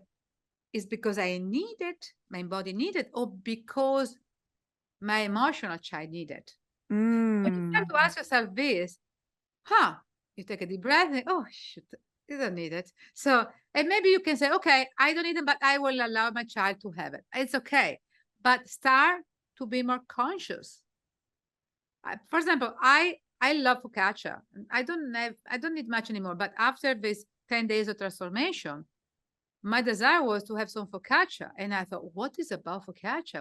is because I need it, my body need it, or because my emotional child need it? When you start to ask yourself this, you take a deep breath and, oh shoot, you don't need it. So, and maybe you can say, okay, I don't need it, but I will allow my child to have it. It's okay. But start to be more conscious. For example, I love focaccia. I don't need much anymore. But after this 10 days of transformation, my desire was to have some focaccia. And I thought, what is about focaccia?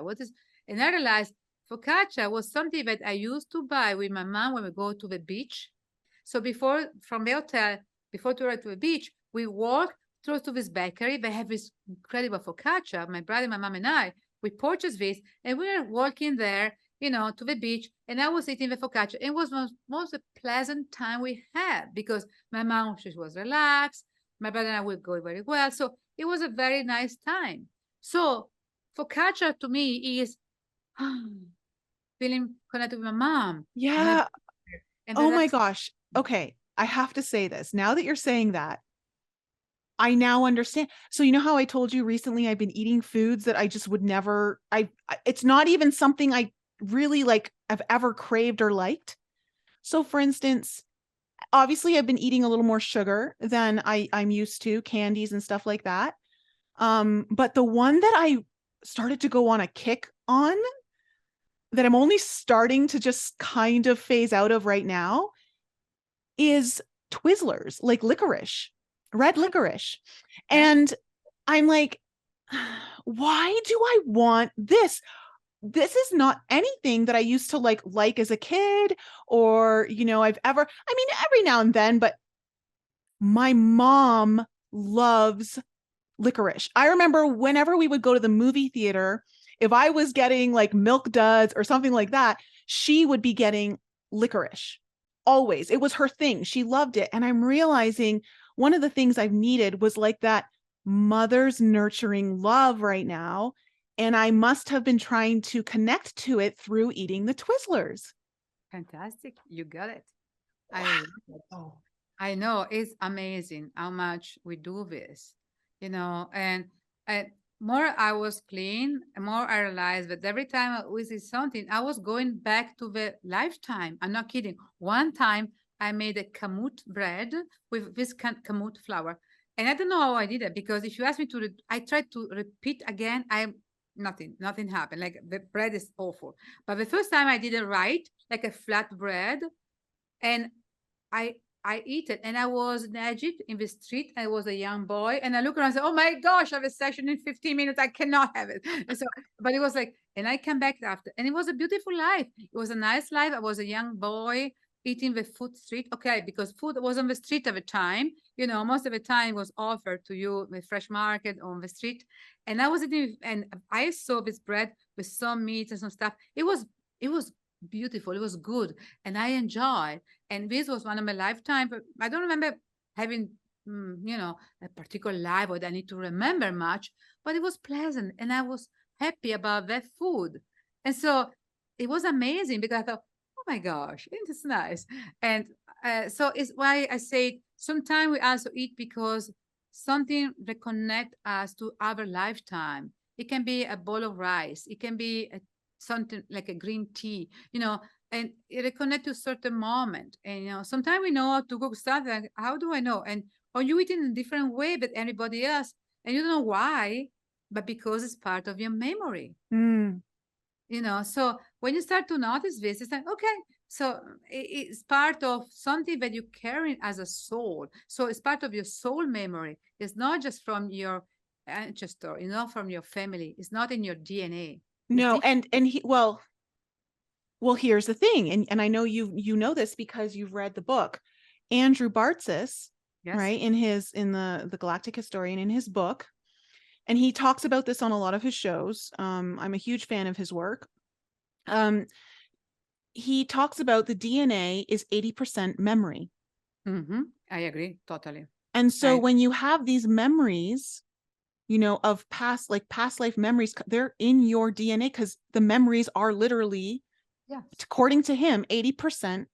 And I realized focaccia was something that I used to buy with my mom when we go to the beach. So from the hotel, before to ride to the beach, we walk close to this bakery. They have this incredible focaccia. My brother, my mom, and I, we purchased this, and we were walking there, to the beach, and I was eating the focaccia. It was most a pleasant time we had because my mom, she was relaxed. My brother and I would go very well. So it was a very nice time. So focaccia to me is feeling connected with my mom. Yeah. And Oh my gosh. Okay. I have to say this. Now that you're saying that, I now understand. So you know how I told you recently I've been eating foods that I just would never, it's not even something I really like I've ever craved or liked. So for instance, obviously I've been eating a little more sugar than I'm used to, candies and stuff like that. But the one that I started to go on a kick on that I'm only starting to just kind of phase out of right now is Twizzlers, like licorice, red licorice. And I'm like, why do I want this? This is not anything that I used to like as a kid or, I've ever, I mean, every now and then, but my mom loves licorice. I remember whenever we would go to the movie theater, if I was getting like Milk Duds or something like that, she would be getting licorice. Always. It was her thing. She loved it. And I'm realizing one of the things I've needed was like that mother's nurturing love right now. And I must have been trying to connect to it through eating the Twizzlers. Fantastic. You got it. Wow. I know it's amazing how much we do this, and more I was clean, more I realized that every time we see something, I was going back to the lifetime. I'm not kidding. One time I made a kamut bread with this kamut flour. And I don't know how I did it because if you ask me to, I tried to repeat again. Nothing happened. Like the bread is awful. But the first time I did it right, like a flat bread, and I I eat it. And I was in Egypt in the street. I was a young boy. And I look around and say, oh my gosh, I have a session in 15 minutes. I cannot have it. And so, but it was like, and I came back after. And it was a beautiful life. It was a nice life. I was a young boy eating the food street. Okay, because food was on the street at the time. Most of the time was offered to you with fresh market on the street. And I was eating, and I saw this bread with some meat and some stuff. It was beautiful. It was good. And I enjoyed. And this was one of my lifetime. But I don't remember having, a particular life that I need to remember much, but it was pleasant. And I was happy about that food. And so it was amazing because I thought, oh my gosh, isn't this nice? And so it's why I say sometimes we also eat because something reconnect us to our lifetime. It can be a bowl of rice. It can be something like a green tea, and it reconnect to a certain moment. And sometimes we know how to cook something. How do I know? And or you eat in a different way but everybody else, and you don't know why, but because it's part of your memory. So when you start to notice this, it's like, okay, so it's part of something that you carry as a soul. So it's part of your soul memory. It's not just from your ancestor, from your family. It's not in your DNA. No, and here's the thing, and I know you know this because you've read the book. Andrew Bartzis, yes, right, in the Galactic Historian, in his book, and he talks about this on a lot of his shows. I'm a huge fan of his work. He talks about the DNA is 80% memory. I agree totally. And so when you have these memories, of past life memories, they're in your DNA because the memories are literally, according to him, 80%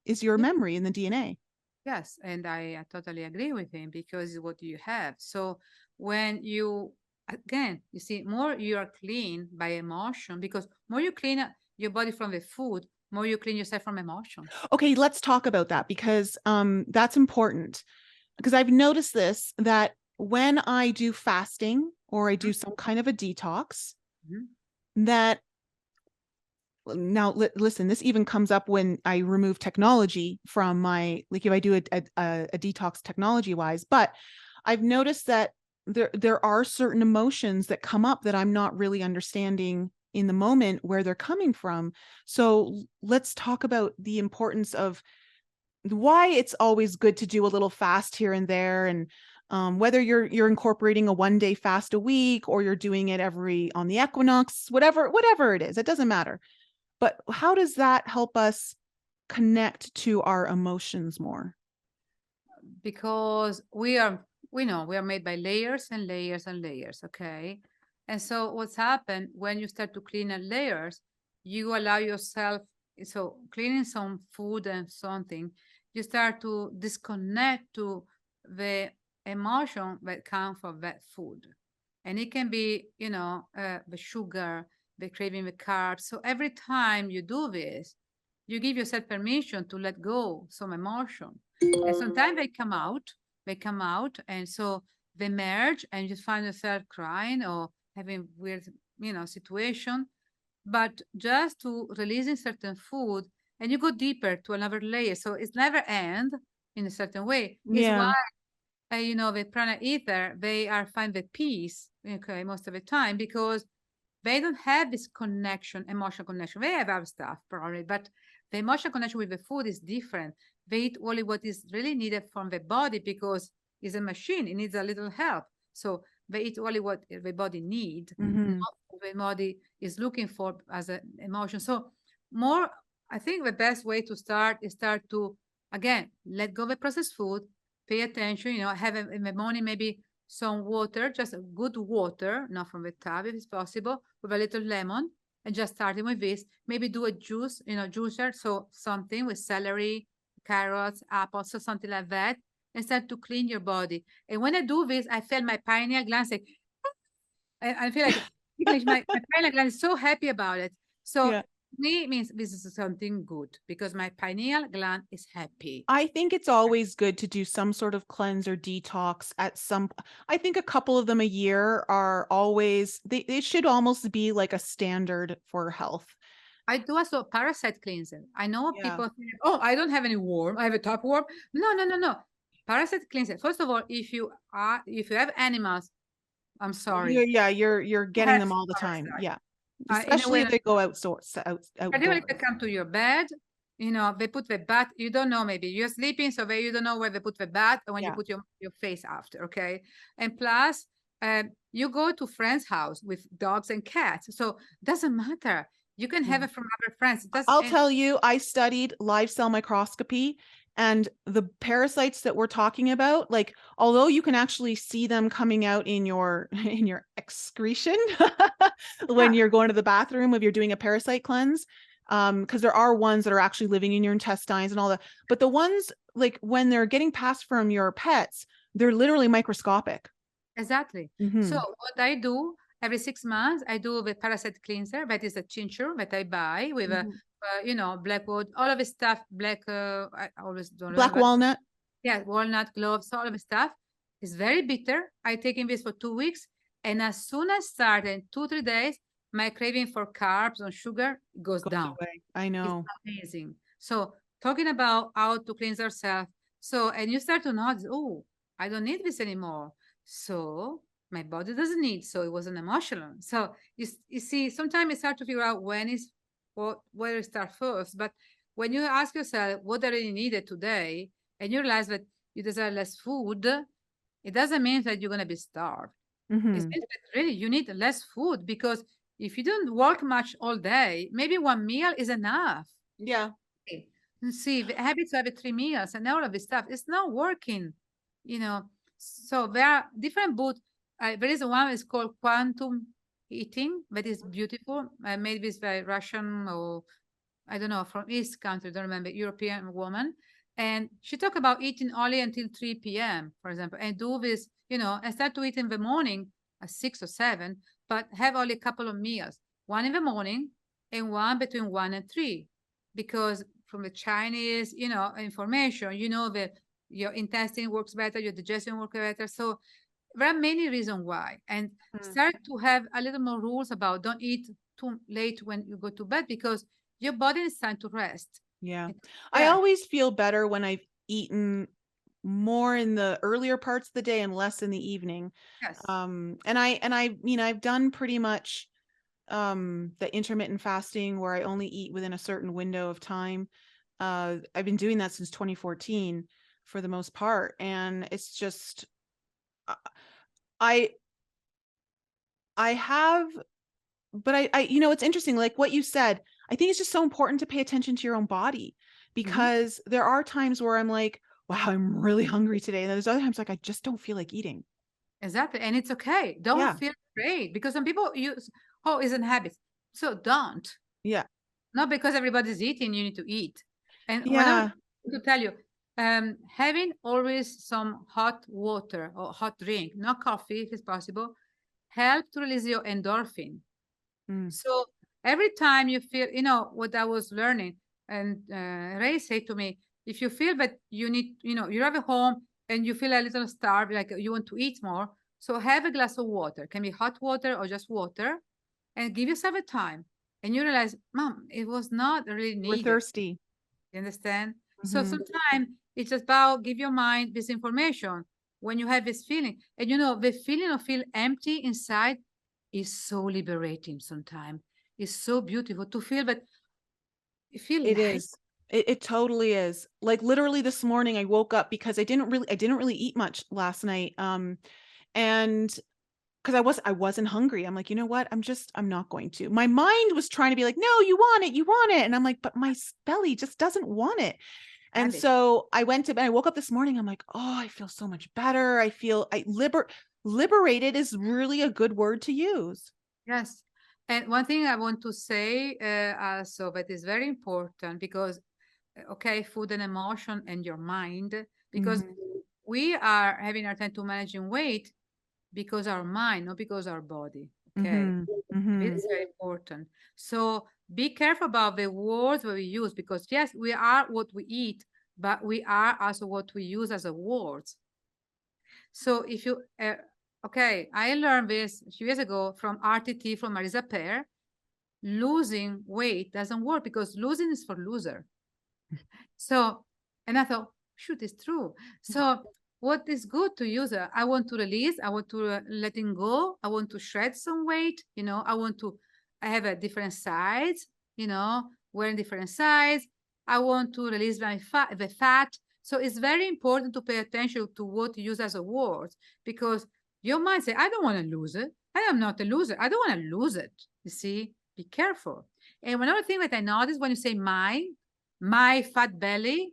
is your memory in the DNA. Yes, and I totally agree with him because it's what you have. So when you, again, you see, more you are clean by emotion, because more you clean your body from the food, more you clean yourself from emotion. Okay, let's talk about that because that's important. Because I've noticed this, that when I do fasting or I do some kind of a detox, that now listen, this even comes up when I remove technology from my, like if I do a detox technology wise, but I've noticed that there are certain emotions that come up that I'm not really understanding in the moment where they're coming from. So let's talk about the importance of why it's always good to do a little fast here and there. And whether you're incorporating a 1-day fast a week, or you're doing it on the equinox, whatever it is, it doesn't matter. But how does that help us connect to our emotions more? Because we know we are made by layers and layers and layers, okay? And so what's happened when you start to clean the layers, you allow yourself, so cleaning some food and something, you start to disconnect to the emotion that comes from that food. And it can be, the sugar, the craving the carbs. So every time you do this, you give yourself permission to let go some emotion. And sometimes they come out, and so they merge, and you find yourself crying or having weird, situation. But just to releasing certain food, and you go deeper to another layer. So it's never end in a certain way. Is why the prana ether, they are find the peace, okay, most of the time, because they don't have this connection, emotional connection. They have other stuff probably, but the emotional connection with the food is different. They eat only what is really needed from the body, because it's a machine. It needs a little help. So they eat only what the body needs, not what the body is looking for as an emotion. So more, I think the best way to start is to, again, let go of the processed food, pay attention, have in the morning maybe some water, just good water, not from the tub if it's possible, with a little lemon, and just starting with this. Maybe do a juice, juicer, so something with celery, carrots, apples, so something like that, and start to clean your body. And when I do this, I feel my pineal gland like, I feel like my pineal gland is so happy about it. So Yeah. me means this is something good, because my pineal gland is happy. I think it's always good to do some sort of cleanse or detox I think a couple of them a year are always, they should almost be like a standard for health. I do also parasite cleanser. I know Yeah. people think, oh, I don't have any worm. I have a top worm. No. Parasite cleanser. First of all, if you have animals, I'm sorry. You're getting them all the time. Parasite. Yeah. In a way, Especially if they go outdoors. particularly if they come to your bed, they put the bat. You don't know, maybe you're sleeping, so you don't know where they put the bat, and when you Yeah. put your face after, okay? And plus, you go to friends' house with dogs and cats, so it doesn't matter. You can have Yeah. it from other friends. It doesn't. I'll tell you, I studied live cell microscopy, and the parasites that we're talking about, like, although you can actually see them coming out in your excretion when you're going to the bathroom, if you're doing a parasite cleanse, because there are ones that are actually living in your intestines and all that. But the ones, like, when they're getting passed from your pets, they're literally microscopic. Exactly. So what I do every 6 months, I do the parasite cleanser. That is a tincture that I buy with blackwood, all of the stuff, I always don't Black remember. walnut. Yeah, walnut, gloves, all of the stuff. It's very bitter. I taking this for 2 weeks. And as soon as I start in 2-3 days, my craving for carbs and sugar goes down. Away. I It's know. amazing. So talking about how to cleanse ourselves. So, and you start to notice, oh, I don't need this anymore. So my body doesn't need. So it was an emotional. So you see, sometimes it's hard to figure out where to start first. But when you ask yourself what I really needed today, and you realize that you desire less food, it doesn't mean that you're going to be starved. It means that really you need less food, because if you don't work much all day, maybe one meal is enough. Yeah. Okay. You see, the habits to have 3 meals and all of this stuff, it's not working, you know. So there are different books. There is one is called Quantum Eating, that is beautiful. Maybe it's by Russian, or I don't know, from East country, don't remember, European woman. And she talked about eating only until 3 p.m., for example, and do this, and start to eat in the morning at 6 or 7, but have only a couple of meals, one in the morning and one between 1 and 3. Because from the Chinese, information, that your intestine works better, your digestion works better. So there are many reasons why. And start to have a little more rules about don't eat too late when you go to bed, because your body is time to rest. Yeah. I always feel better when I've eaten more in the earlier parts of the day and less in the evening. Yes. And I've done pretty much the intermittent fasting, where I only eat within a certain window of time. I've been doing that since 2014 for the most part. And it's just, I have, but you know, it's interesting. Like what you said, I think it's just so important to pay attention to your own body, because there are times where I'm like, wow, I'm really hungry today. And then there's other times like, I just don't feel like eating. Exactly. And it's okay. Don't Yeah. feel afraid, because some people use, oh, it's a habit. So don't. Yeah. Not because everybody's eating, you need to eat. And Yeah. to tell you, having always some hot water or hot drink, not coffee if it's possible, help to release your endorphin. Mm. So every time you feel, you know, what I was learning, and Ray said to me, if you feel that you need, you know, you're at home and you feel a little starved, like you want to eat more, so have a glass of water. It can be hot water or just water, and give yourself a time. And you realize, Mom, it was not really We're needed. thirsty. You understand? So Mhm. sometimes it's just about give your mind this information when you have this feeling. And you know, the feeling of feel empty inside is so liberating sometimes. It's so beautiful to feel that you feel It light. is. It totally is. Like literally this morning I woke up because I didn't really eat much last night. And because I wasn't hungry. I'm like, you know what? I'm not going to. My mind was trying to be like, no, you want it, you want it. And I'm like, but my belly just doesn't want it. And Habit. so I went to bed. I woke up this morning. I'm like, oh, I feel so much better. I feel liberated is really a good word to use. Yes. And one thing I want to say also that is very important, because okay, food and emotion and your mind, because Mhm. we are having our time to managing weight because our mind, not because our body. Okay. Mhm. This Mhm. is very important. So be careful about the words that we use, because yes, we are what we eat, but we are also what we use as a words. So if you, okay, I learned this a few years ago from RTT, from Marisa Peer. Losing weight doesn't work because losing is for loser. So, and I thought, shoot, it's true. So what is good to use? I want to release, I want to letting go, I want to shred some weight, you know, I have a different size, you know, wearing different size. I want to release the fat. So it's very important to pay attention to what you use as a word, because your mind say, I don't want to lose it. I am not a loser. I don't want to lose it. You see, be careful. And another thing that I noticed when you say my fat belly,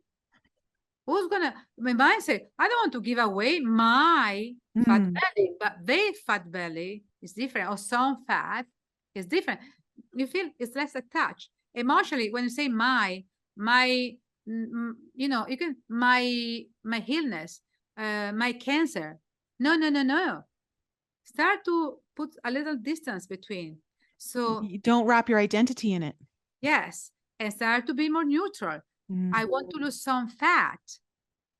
who's gonna, my mind say, I don't want to give away my fat Mhm. belly, but their fat belly is different, or some fat is different. You feel it's less attached emotionally when you say my you know, you can my illness, my cancer. No, no, no, no. Start to put a little distance between. So You don't wrap your identity in it. yes, and start to be more neutral. Mhm. I want to lose some fat.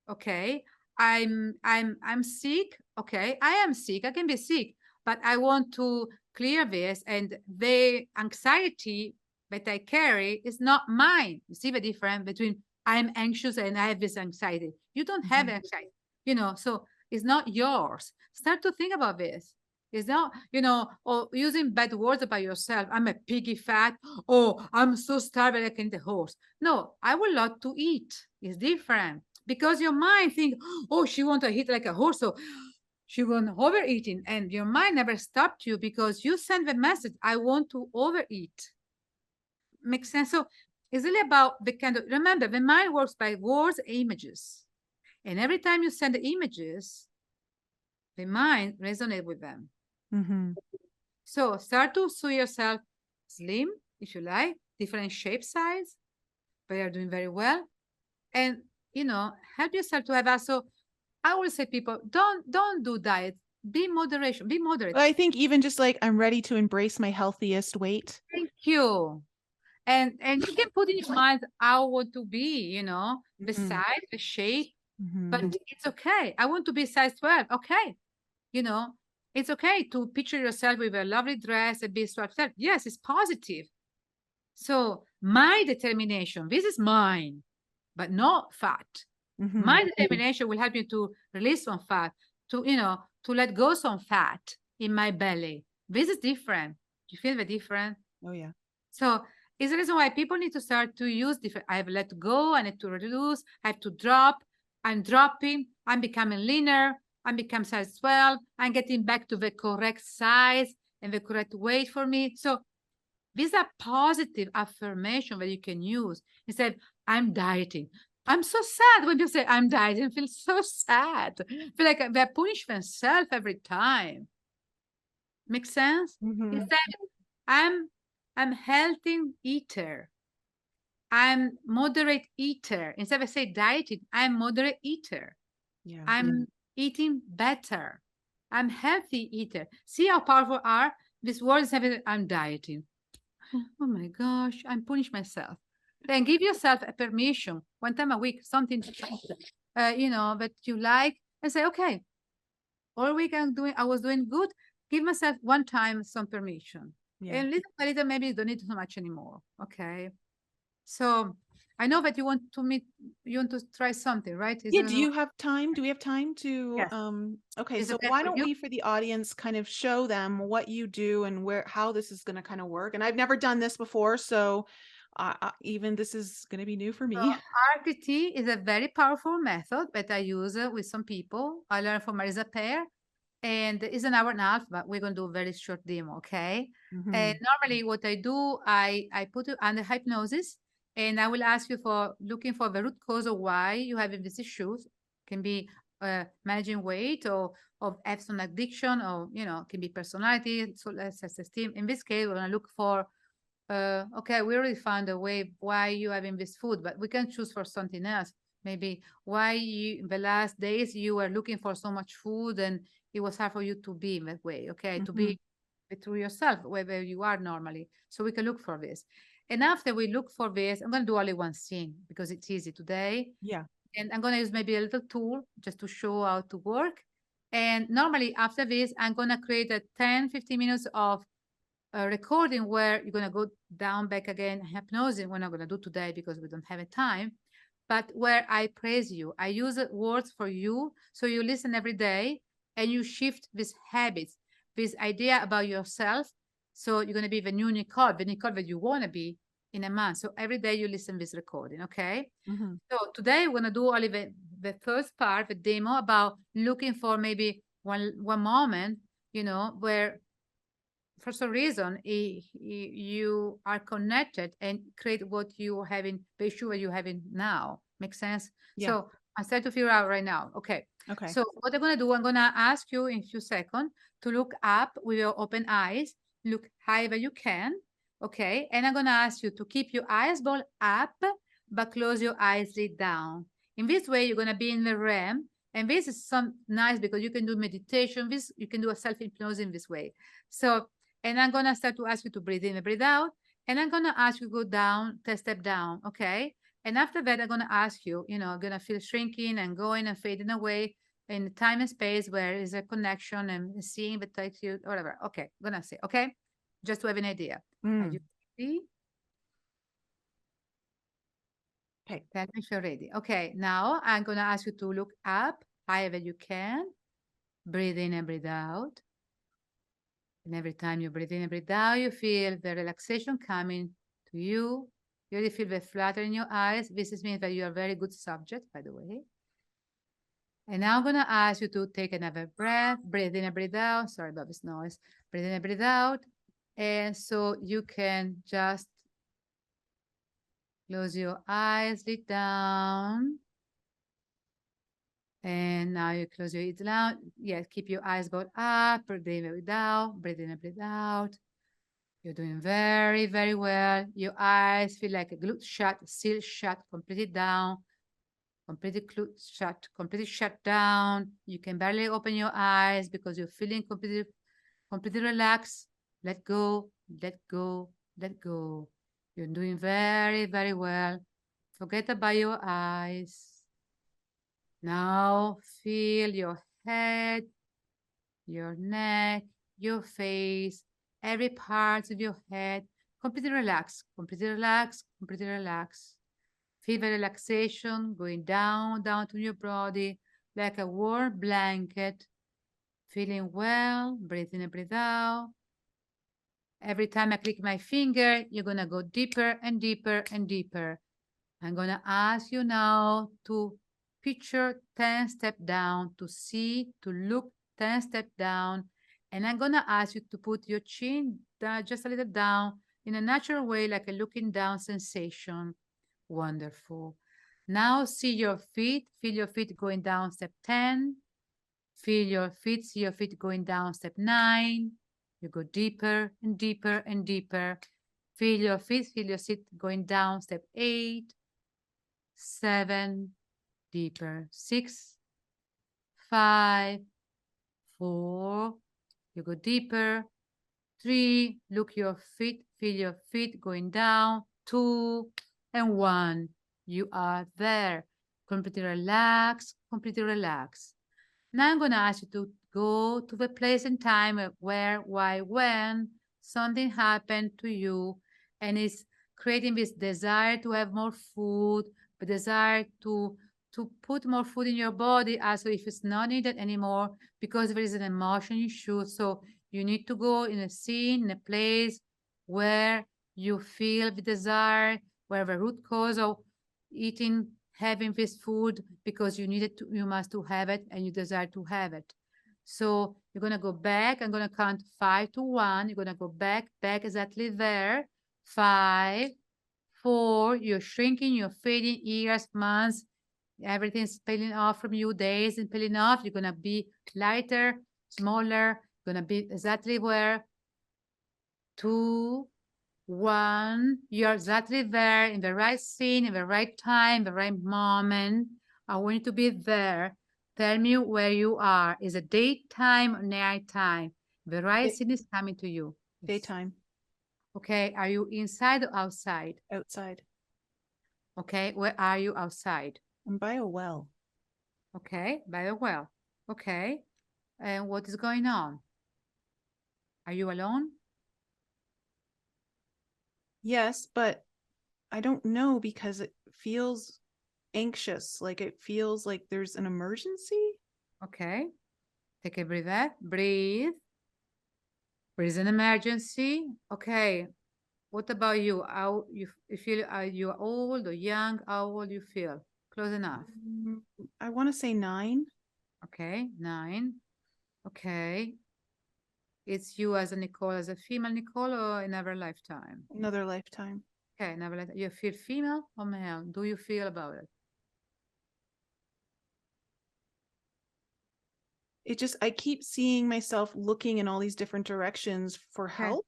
Okay. I'm sick. Okay. I am sick. I can be sick, but I want to clear this. And the anxiety that I carry is not mine. You see the difference between I'm anxious and I have this anxiety. You don't have Mhm. anxiety, you know, so it's not yours. Start to think about this. It's not, you know, or using bad words about yourself. I'm a piggy fat. Oh, I'm so starved I can't eat a horse. No, I would love to eat. It's different, because your mind think, oh, she want to eat like a horse, so she want overeating, and your mind never stopped you because you send the message, I want to overeat. Makes sense? So it's really about the kind of, remember, the mind works by words, images, and every time you send the images, the mind resonates with them. Mhm. So start to see yourself slim, if you like, different shape, size, but you're doing very well. And, you know, help yourself to have also, I always say people, don't do diet. Be moderation, be moderate. But I think even just like I'm ready to embrace my healthiest weight. Thank you. And you can put in your mind how I want to be, you know, the Mhm. size, the shape, but Mhm. it's okay. I want to be size 12. Okay. You know, it's okay to picture yourself with a lovely dress and be swiped. Yes, it's positive. So my determination, this is mine, but not fat. Mhm. My determination will help you to release some fat, to, you know, to let go some fat in my belly. This is different. You feel the difference? Oh yeah. So it's the reason why people need to start to use different. I have let go, I need to reduce, I have to drop, I'm dropping, I'm becoming leaner, I become size 12. I'm getting back to the correct size and the correct weight for me. So these are positive affirmation that you can use instead. I'm dieting. I'm so sad when you say I'm dieting. I feel so sad. I feel like they punish themselves every time. Makes sense? Mhm. Instead, I'm healthy eater. I'm moderate eater. Instead of say dieting, I'm moderate eater. Yeah. I'm eating better. I'm healthy eater. See how powerful are these words? I'm dieting. Oh my gosh, I'm punish myself. Then give yourself a permission, one time a week, something that you like, and say, okay, all week I was doing good. Give myself one time some permission. Yeah. And little by little, maybe you don't need so much anymore. Okay. So I know that you want to try something, right? Yeah, do you have time? Do we have time to Yes. okay, Is so okay why for don't you? we for the audience kind of show them what you do and how this is going to kind of work. And I've never done this before, so even this is going to be new for So me. RTT is a very powerful method that I use with some people. I learned from Marisa Peer, and it's an hour and a half, but we're going to do a very short demo, okay? And Mhm. normally what I do, I put you under hypnosis, and I will ask you for looking for the root cause of why you have these issues. Can be managing weight or have some addiction, or can be personality, so self-esteem. In this case, we're going to look for okay, we already found a way why you having this food, but we can choose for something else. Maybe why the last days you were looking for so much food and it was hard for you to be in that way. Okay, to Mhm. be true yourself where you are normally. So we can look for this. And after we look for this, I'm going to do only one thing because it's easy today. Yeah. And I'm going to use maybe a little tool just to show how to work. And normally after this, I'm going to create a 10-15 minutes of a recording where you're going to go down back again hypnosis. We're not going to do today because we don't have a time, but where I praise you, I use words for you, so you listen every day and you shift these habits, this idea about yourself. So you're going to be the new Nicole, the Nicole that you want to be in a month. So every day you listen this recording. Okay. Mhm. So today we're going to do only the first part, the demo, about looking for maybe one moment, where for some reason you are connected and create what you having, the issue that you having now. Make sense? Yeah. So I'm trying to figure out right now. Okay. Okay. So what I'm gonna do, I'm gonna ask you in a few seconds to look up with your open eyes, look higher you can. Okay. And I'm gonna ask you to keep your eyes ball up, but close your eyes lid down. In this way, you're gonna be in the REM. And this is some nice because you can do meditation. This you can do a self-hypnosis in this way. So and I'm going to start to ask you to breathe in and breathe out. And I'm going to ask you to go down, 10 step down. Okay. And after that, I'm going to ask you, going to feel shrinking and going and fading away in time and space where is a connection and seeing that takes you, whatever. Okay. I'm going to say, okay. Just to have an idea. Are you ready? Okay. Tell me if you're ready. Okay. Now I'm going to ask you to look up higher than you can. Breathe in and breathe out. And every time you breathe in and breathe out, you feel the relaxation coming to you. You already feel the flutter in your eyes. This means that you are a very good subject, by the way. And now I'm going to ask you to take another breath. Breathe in and breathe out. Sorry about this noise. Breathe in and breathe out. And so you can just close your eyes, lay down. And now you close your eyes down. Yeah, keep your eyes both up. Breathe in and breathe out. Breathe in and breathe out. You're doing very, very well. Your eyes feel like a glued shut, sealed shut, completely down, completely glued shut, completely shut down. You can barely open your eyes because you're feeling completely relaxed. Let go, let go, let go. You're doing very, very well. Forget about your eyes. Now feel your head, your neck, your face, every part of your head, completely relax, completely relax, completely relax. Feel the relaxation going down, down to your body like a warm blanket. Feeling well, breathe in and breathe out. Every time I click my finger, you're gonna go deeper and deeper and deeper. I'm gonna ask you now to picture 10 steps down, to see, to look 10 steps down. And I'm going to ask you to put your chin down, just a little down in a natural way, like a looking down sensation. Wonderful. Now see your feet, feel your feet going down step 10. Feel your feet, see your feet going down step 9. You go deeper and deeper and deeper. Feel your feet, feel your feet going down step 8, 7, deeper, 6, 5, 4. You go deeper. 3, look your feet, feel your feet going down. 2 and 1. You are there. Completely relax, completely relax. Now I'm going to ask you to go to the place and time where, why, when something happened to you, and it's creating this desire to have more food, the desire to put more food in your body as if it's not needed anymore because there is an emotion issue. So you need to go in a scene, in a place where you feel the desire, where the root cause of eating, having this food because you need it to, you must to have it and you desire to have it. So you're going to go back. I'm going to count 5 to 1. You're going to go back exactly there. 5, 4, you're shrinking, you're fading, years, months, everything's peeling off from you, days and peeling off. You're going to be lighter, smaller, going to be exactly where. 2, 1, you're exactly there in the right scene, in the right time, the right moment. I want you to be there. Tell me where you are. Is it daytime or nighttime? The right scene is coming to you. Yes. Daytime. Okay, are you inside or outside? Outside. Okay, where are you outside? I'm by a well. Okay, by the well. Okay, and what is going on? Are you alone? Yes, but I don't know because it feels anxious. Like it feels like there's an emergency. Okay, take a breath. Breathe. Breathe an emergency. Okay, what about you? How you feel? Are you old or young? How old you feel? Close enough. I want to say 9. Okay, 9. Okay, it's you as a Nicole, as a female Nicole, or another lifetime? Another lifetime. Okay, another lifetime. You feel female or male? Do you feel about it? I keep seeing myself looking in all these different directions for help.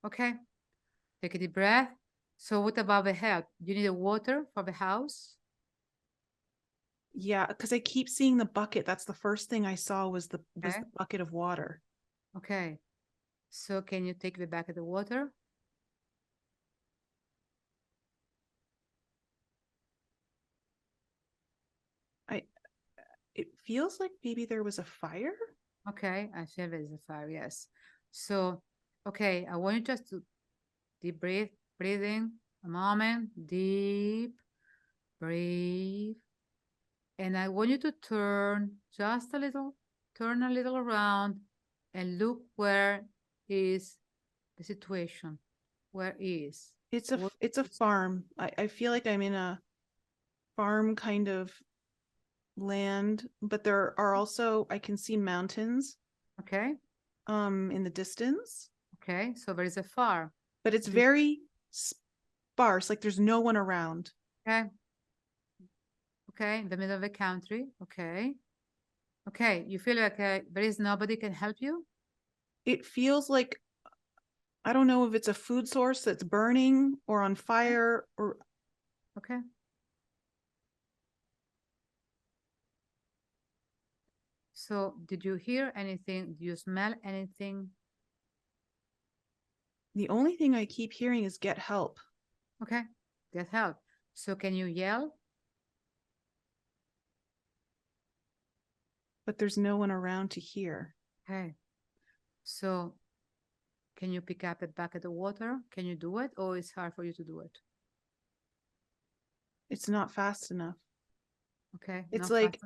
Okay, take a deep breath. So what about the help? You need a water for the house? Yeah, because I keep seeing the bucket. That's the first thing I saw was the bucket of water. Okay, so can you take the bucket of water? It feels like maybe there was a fire. Okay, I feel there is a fire, yes. So, okay, I want you just to deep breathing, a moment, deep, breathe. And I want you to turn just a little, turn a little around and look where is the situation. Where is? It's a farm. I feel like I'm in a farm kind of land, but there are also, I can see mountains Okay. in the distance. Okay, so there is a farm. But it's very sparse, like there's no one around. Okay. Okay, in the middle of the country. Okay. Okay, you feel like there is nobody can help you? It feels like, I don't know if it's a food source that's burning or on fire or. Okay. So did you hear anything? Do you smell anything? The only thing I keep hearing is get help. Okay, get help. So can you yell? But there's no one around to hear. Okay. So can you pick up a bucket of water? Can you do it, or it's hard for you to do it? It's not fast enough. Okay. It's like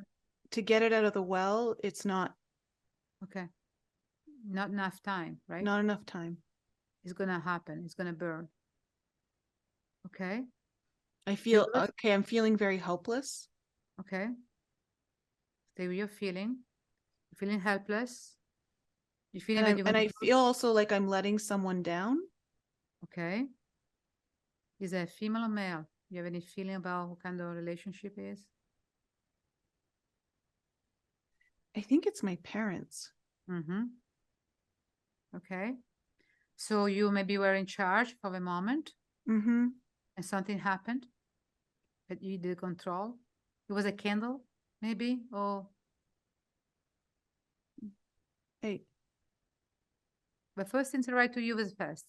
to get it out of the well, it's not. Okay. Not enough time, right? Not enough time. It's going to happen. It's going to burn. Okay. I feel, okay, I'm feeling very helpless. Okay. Stay with your feeling. You're feeling helpless. You're feeling And that you're I going feel also like I'm letting someone down. Okay. Is it female or male? You have any feeling about what kind of relationship it is? I think it's my parents. Mm-hmm. Okay. So you maybe were in charge for a moment Mm-hmm. and something happened that you did control. It was a candle, maybe, or Hey, the first thing to write to you was first.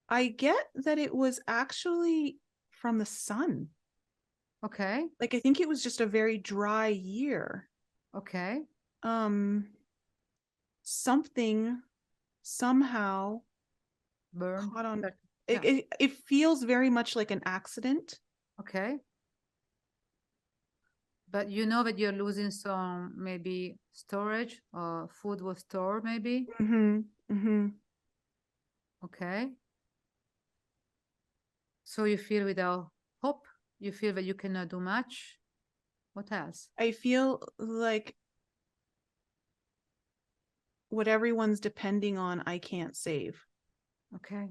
I get that it was actually from the sun. Okay. Like I think it was just a very dry year. Okay. Something somehow Burn. caught on. Yeah. It feels very much like an accident. Okay. But you know that you're losing some maybe storage or food was stored maybe. Mm-hmm. Mm-hmm. Okay. So you feel without hope. You feel that you cannot do much. What else? I feel like what everyone's depending on, I can't save. Okay.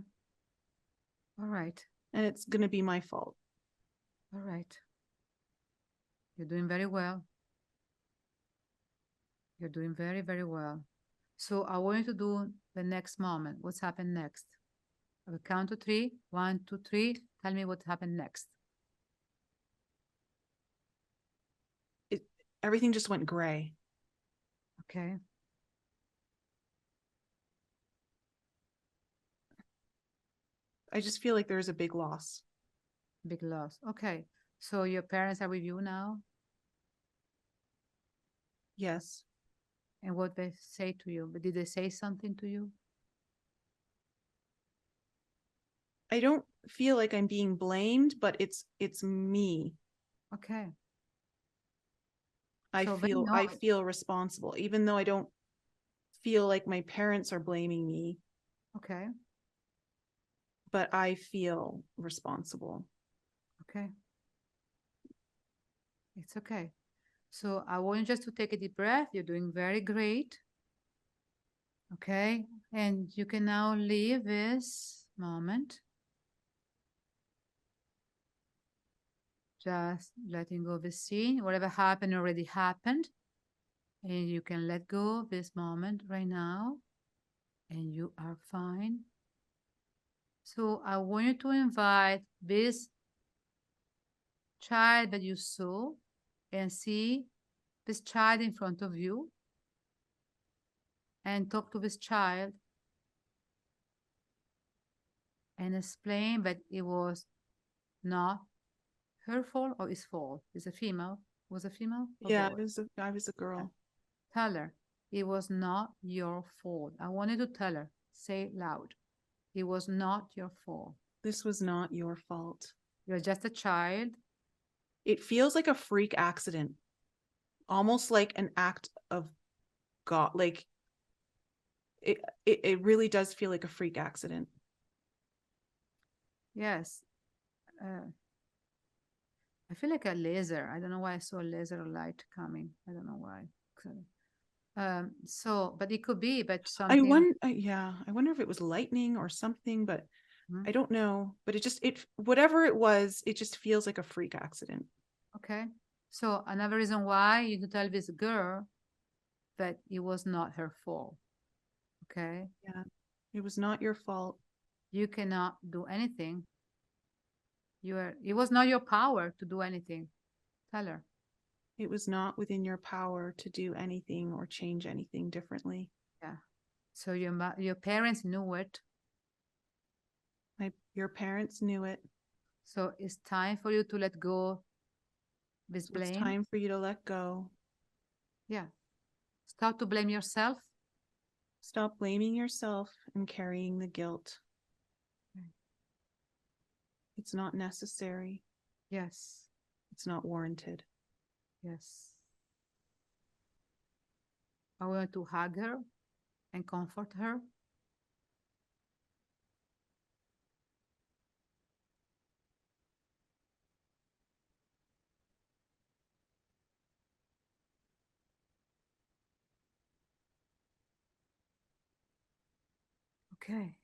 All right. And it's going to be my fault. All right. You're doing very well. You're doing very, very well. So I want you to do the next moment. What's happened next? I will count to 3. 1, 2, 3. Tell me what happened next. Everything just went gray. Okay. I just feel like there's a big loss. Big loss. Okay. So your parents are with you now? Yes. And what they say to you? But did they say something to you? I don't feel like I'm being blamed, but it's me. Okay. I So feel responsible, even though I don't feel like my parents are blaming me, Okay. but I feel responsible. Okay. It's okay. So I want you just to take a deep breath. You're doing very great. Okay. And you can now leave this moment. Just letting go of the scene. Whatever happened already happened. And you can let go of this moment right now. And you are fine. So I want you to invite this child that you saw and see this child in front of you and talk to this child and explain that it was not her fault or his fault. It's a female. Was a female? Yeah, boy? I was a girl. Tell her it was not your fault. I wanted to tell her, say it loud. It was not your fault. This was not your fault. You're just a child. It feels like a freak accident, almost like an act of God. Like it really does feel like a freak accident. Yes. I feel like a laser. I don't know why I saw a laser light coming. I don't know why. But it could be, but something. I wonder if it was lightning or something, but Mhm. I don't know. But whatever it was, it just feels like a freak accident. Okay. So another reason why you could tell this girl that it was not her fault. Okay. Yeah. It was not your fault. You cannot do anything. It was not your power to do anything. Tell her. It was not within your power to do anything or change anything differently. Yeah. So your parents knew it. Your parents knew it. So it's time for you to let go this So it's blame. time for you to let go. Yeah. Start to blame yourself. Stop blaming yourself and carrying the guilt. It's not necessary. Yes. It's not warranted. Yes. I want to hug her and comfort her. Okay.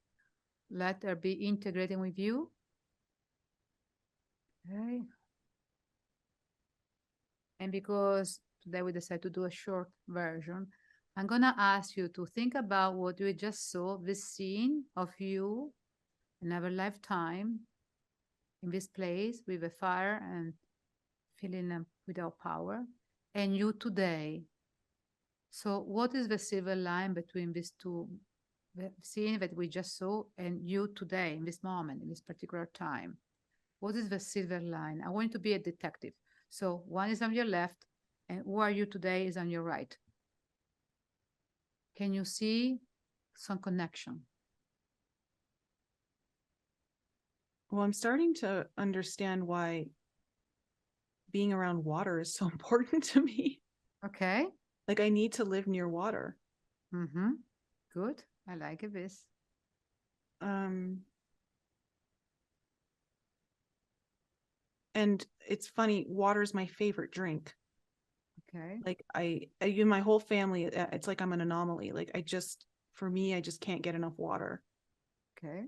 Let her be integrating with you. Okay. And because today we decided to do a short version, I'm going to ask you to think about what you just saw, this scene of you in our lifetime in this place with a fire and feeling without power, and you today. So what is the silver line between these two, the scene that we just saw and you today, in this moment, in this particular time? What is the silver line? I want you to be a detective. So one is on your left, and who are you today is on your right. Can you see some connection? Well, I'm starting to understand why being around water is so important to me. Okay. Like I need to live near water. Mm-hmm. Good. I like this. And it's funny, water is my favorite drink. Okay. Like I in my whole family, it's like I'm an anomaly. Like for me, I just can't get enough water. Okay.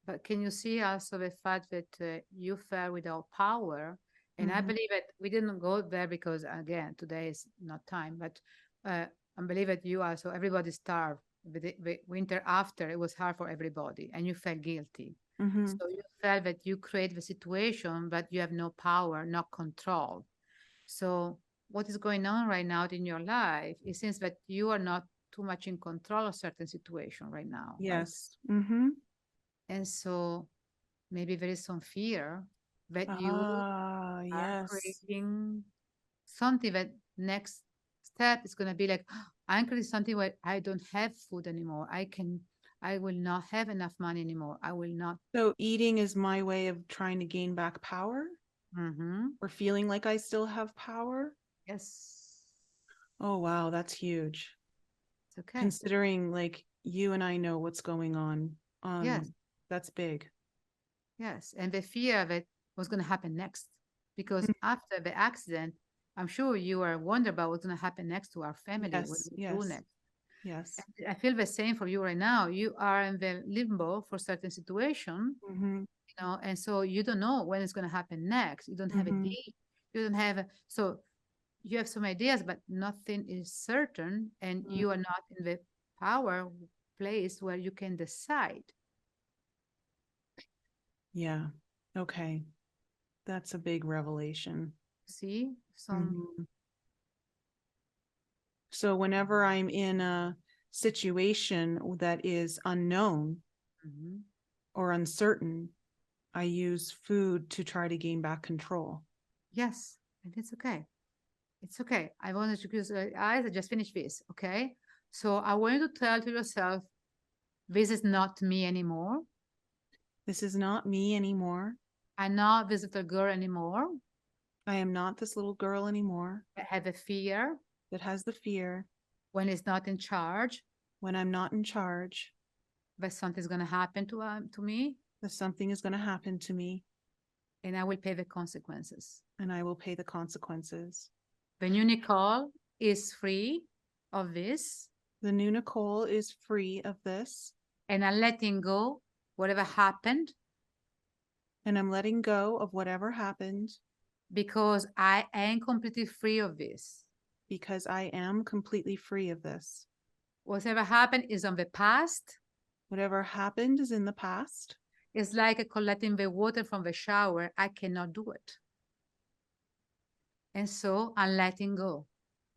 But can you see also the fact that you fell without power? And I believe that we didn't go there because, again, today is not time, but I believe that you also, everybody starved. The winter after, it was hard for everybody, and you felt guilty. So you felt that you create the situation, but you have no power, no control. So what is going on right now in your life? It seems that you are not too much in control of certain situation right now, right? Yes. Mm-hmm. And so maybe there is some fear that you Ah, are yes. creating something that next step is going to be like, I'm creating something where I don't have food anymore. I will not have enough money anymore. I will not. So eating is my way of trying to gain back power Mm-hmm. or feeling like I still have power. Yes. Oh, wow. That's huge. It's okay. Considering like you and I know what's going on. Yes. That's big. Yes. And the fear that what's going to happen next. Because after the accident, I'm sure you are wondering about what's going to happen next to our family. What do Yes, we do yes, next? yes. I feel the same for you right now. You are in the limbo for certain situation, Mm-hmm. and so you don't know when it's going to happen next. You don't have a Mm-hmm. date. You don't have so you have some ideas, but nothing is certain, and you are not in the power place where you can decide. Yeah. Okay. That's a big revelation. See some. Mm-hmm. So whenever I'm in a situation that is unknown Mhm. or uncertain, I use food to try to gain back control. Yes, and it's okay. It's okay. I wanted to close your eyes. I just finished this. Okay, so I want you to tell to yourself, this is not me anymore. This is not me anymore. I'm not this little girl anymore. I am not this little girl anymore I have a fear that has the fear when it's not in charge when I'm not in charge that something's going to happen to me, that something is going to happen to me and I will pay the consequences. and I will pay the consequences. The new Nicole is free of this, The new Nicole is free of this, and I'm letting go whatever happened and I'm letting go of whatever happened because I am completely free of this. because I am completely free of this. Whatever happened is on the past. Whatever happened is in the past. It's like collecting the water from the shower. I cannot do it. And so I'm letting go.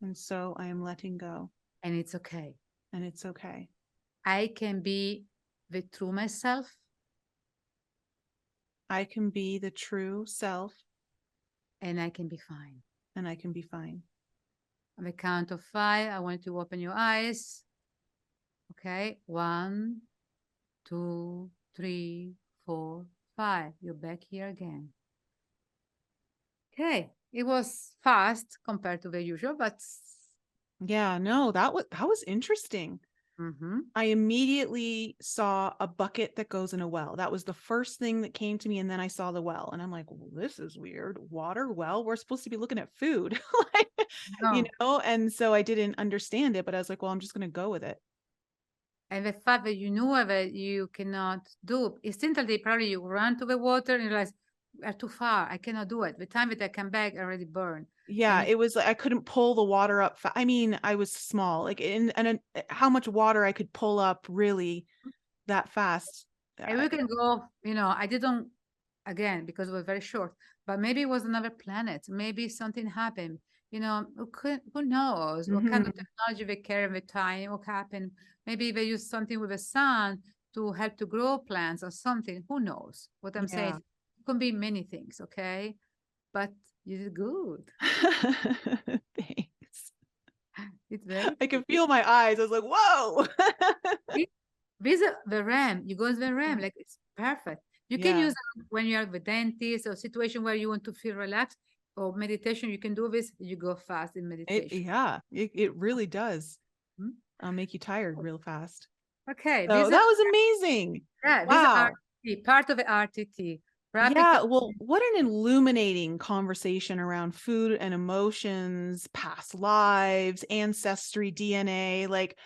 And so I am letting go. And it's okay. And it's okay. I can be the true myself. I can be the true self. And I can be fine. And I can be fine. On the count of 5, I want you to open your eyes. Okay, 1, 2, 3, 4, 5. You're back here again. Okay, it was fast compared to the usual, but yeah, no, that was interesting. I immediately saw a bucket that goes in a well. That was the first thing that came to me. And then I saw the well and I'm like, well, this is weird. Water, well, we're supposed to be looking at food, like, you know? And so I didn't understand it, but I was like, well, I'm just going to go with it. And the fact that you knew that you cannot do, instantly probably you run to the water and you realize, we are too far. I cannot do it. The time that I come back, I already burned. Yeah, it was like I couldn't pull the water up. I mean, I was small, like and how much water I could pull up really that fast. And we can go, you know, I didn't, again, because it was very short, but maybe it was another planet. Maybe something happened. You know, who knows what kind of technology they carry at the time, what happened. Maybe they use something with the sun to help to grow plants or something. Who knows? What I'm saying, it could be many things, okay? But you did good. Thanks. It's very I can feel my eyes. I was like, whoa. Visit the REM. You go to the REM, like it's perfect. You can use it when you're at the dentist or situation where you want to feel relaxed or meditation. You can do this. You go fast in meditation. It really does. Make you tired real fast. Okay. So that was amazing. Yeah. Wow. This is part of the RTT. Yeah, well, what an illuminating conversation around food and emotions, past lives, ancestry, DNA. Like,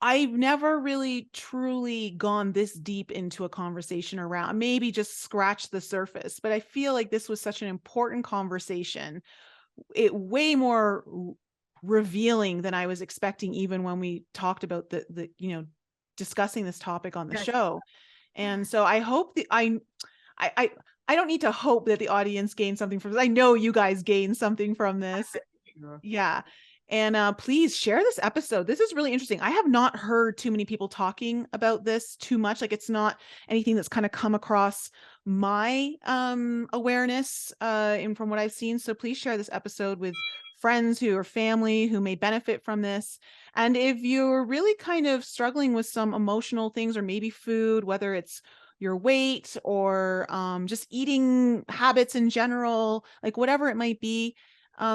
I've never really truly gone this deep into a conversation around, maybe just scratch the surface, but I feel like this was such an important conversation. It way more revealing than I was expecting, even when we talked about the discussing this topic on the show. And so I hope I don't need to hope that the audience gains something from this. I know you guys gain something from this. Yeah. And please share this episode. This is really interesting. I have not heard too many people talking about this too much. Like, it's not anything that's kind of come across my awareness and from what I've seen. So please share this episode with friends who are family who may benefit from this. And if you're really kind of struggling with some emotional things or maybe food, whether it's your weight or just eating habits in general, like whatever it might be,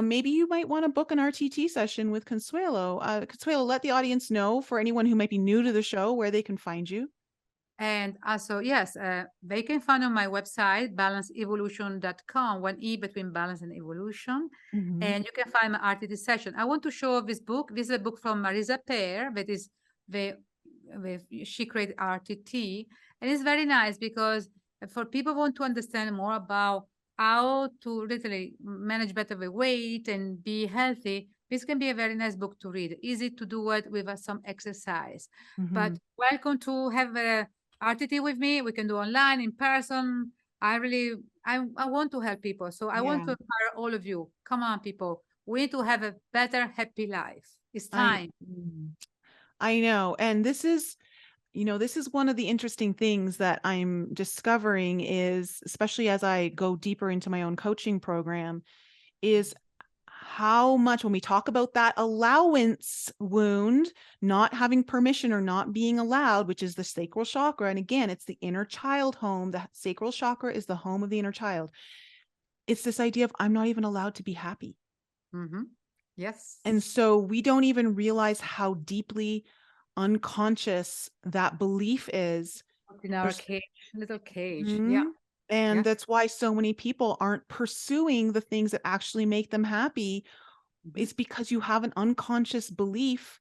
maybe you might want to book an RTT session with Consuelo. Consuelo, let the audience know, for anyone who might be new to the show, where they can find you. And also, yes, they can find on my website, balanceevolution.com, one E between balance and evolution. And you can find my RTT session. I want to show this book. This is a book from Marisa Peer, that is she created RTT. And it's very nice because for people who want to understand more about how to literally manage better the weight and be healthy, this can be a very nice book to read. Easy to do it with some exercise. But welcome to have a RTT with me. We can do online, in person. I want to help people. So I want to inspire all of you. Come on, people. We need to have a better, happy life. It's time. I know. And this is one of the interesting things that I'm discovering is, especially as I go deeper into my own coaching program, is how much when we talk about that allowance wound, not having permission or not being allowed, which is the sacral chakra. And again, it's the inner child home. The sacral chakra is the home of the inner child. It's this idea of I'm not even allowed to be happy. Yes. And so we don't even realize how deeply unconscious that belief is. In our little cage. Yeah. And that's why so many people aren't pursuing the things that actually make them happy. It's because you have an unconscious belief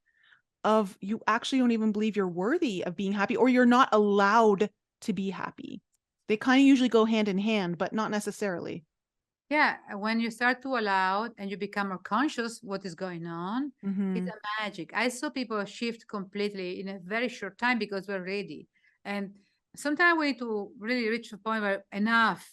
of you actually don't even believe you're worthy of being happy, or you're not allowed to be happy. They kind of usually go hand in hand, but not necessarily. Yeah, when you start to allow and you become more conscious what is going on, it's a magic. I saw people shift completely in a very short time because we're ready. And sometimes we need to really reach a point where enough,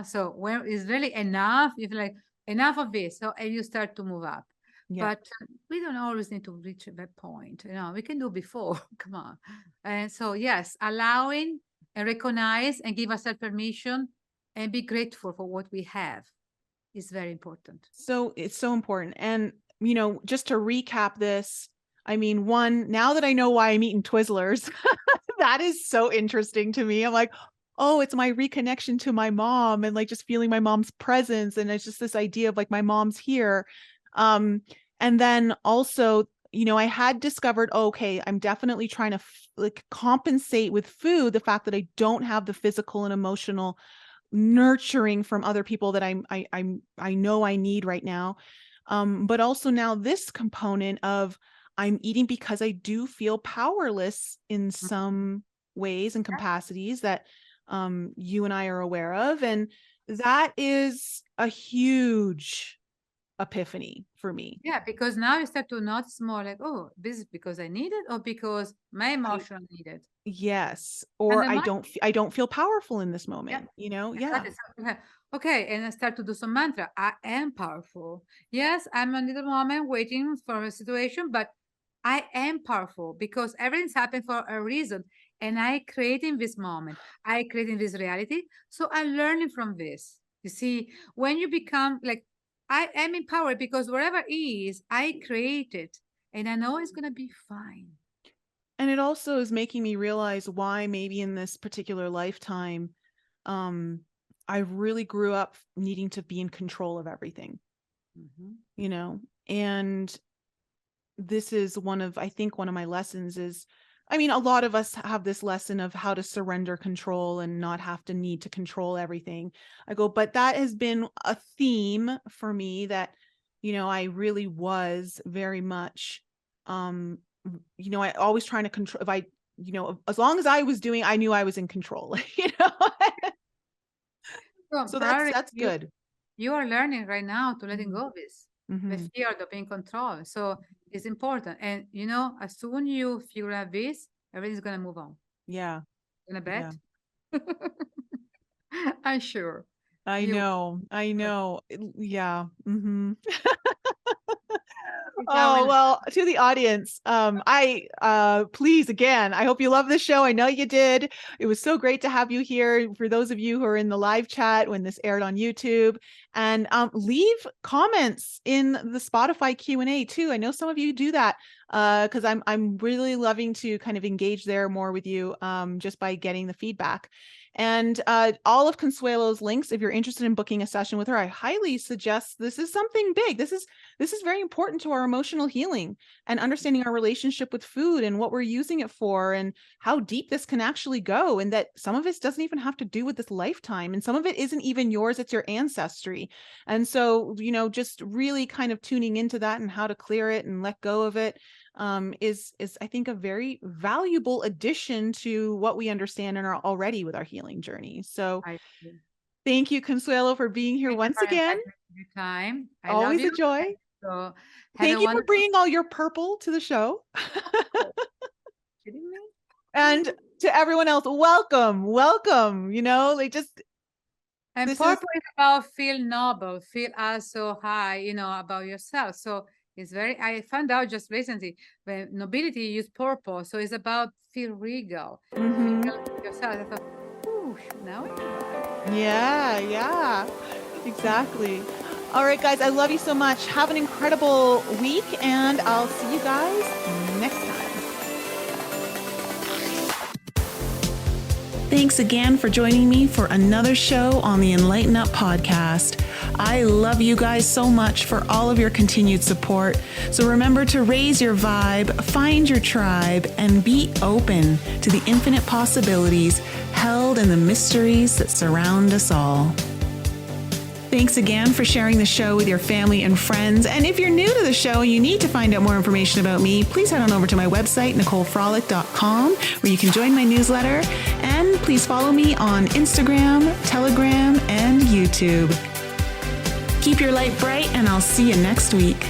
so when it's really enough, you feel like enough of this. So and you start to move up. But we don't always need to reach that point. We can do before. Come on. And so, yes, allowing and recognize and give ourselves permission and be grateful for what we have is very important. So it's so important. And, just to recap this, I mean, one, now that I know why I'm eating Twizzlers, that is so interesting to me. I'm like, oh, it's my reconnection to my mom and like just feeling my mom's presence. And it's just this idea of like my mom's here. And then also I had discovered, okay, I'm definitely trying to like compensate with food the fact that I don't have the physical and emotional nurturing from other people that I know I need right now. But also now this component of I'm eating because I do feel powerless in some ways and capacities that you and I are aware of. And that is a huge epiphany for me. Yeah, because now you start to notice more like, oh, this is because I need it or because my emotion need it. Yes. And Or the mind, I don't feel powerful in this yeah, moment, Yeah. exactly. So, okay, and I start to do some mantra. I am powerful. Yes, I'm a little moment waiting for a situation, but I am powerful because everything's happened for a reason. And I creating this moment. I creating this reality. So I'm learning from this. You see, when you become like, I am empowered because wherever is, I create it. And I know it's gonna be fine. And it also is making me realize why maybe in this particular lifetime, I really grew up needing to be in control of everything, and this is I think one of my lessons is, a lot of us have this lesson of how to surrender control and not have to need to control everything. But that has been a theme for me that, I really was very much, I always trying to control if as long as I was doing, I knew I was in control, So that's good. You are learning right now to letting go of this, the Mhm. fear of being controlled. So it's important. And as soon you figure out this, everything's gonna move on. Yeah. Gonna Yeah. bet? I'm sure. I You know. Yeah. shall Oh, well, to the audience, please, again, I hope you love this show. I know you did. It was so great to have you here. For those of you who are in the live chat when this aired on YouTube, and leave comments in the Spotify Q&A too. I know some of you do that because I'm really loving to kind of engage there more with you just by getting the feedback. And all of Consuelo's links, if you're interested in booking a session with her, I highly suggest. This is something big. This is very important to our emotional healing and understanding our relationship with food and what we're using it for and how deep this can actually go. And that some of it doesn't even have to do with this lifetime. And some of it isn't even yours, it's your ancestry. And so, just really kind of tuning into that and how to clear it and let go of it is I think a very valuable addition to what we understand and are already with our healing journey. So thank you, Consuelo, for being here once again. Time. I Always love you. a joy. So thank you for bringing all your purple to the show. Kidding me? And to everyone else, welcome. And purple is about feel noble, feel also high, about yourself. So it's I found out just recently when nobility use purple. So it's about feel regal. Feel yourself. I thought, now Yeah, exactly. All right, guys, I love you so much. Have an incredible week, and I'll see you guys next time. Thanks again for joining me for another show on the Enlighten Up podcast. I love you guys so much for all of your continued support. So remember to raise your vibe, find your tribe, and be open to the infinite possibilities held in the mysteries that surround us all. Thanks again for sharing the show with your family and friends. And if you're new to the show and you need to find out more information about me, please head on over to my website, NicoleFrolick.com, where you can join my newsletter. And please follow me on Instagram, Telegram, and YouTube. Keep your light bright, and I'll see you next week.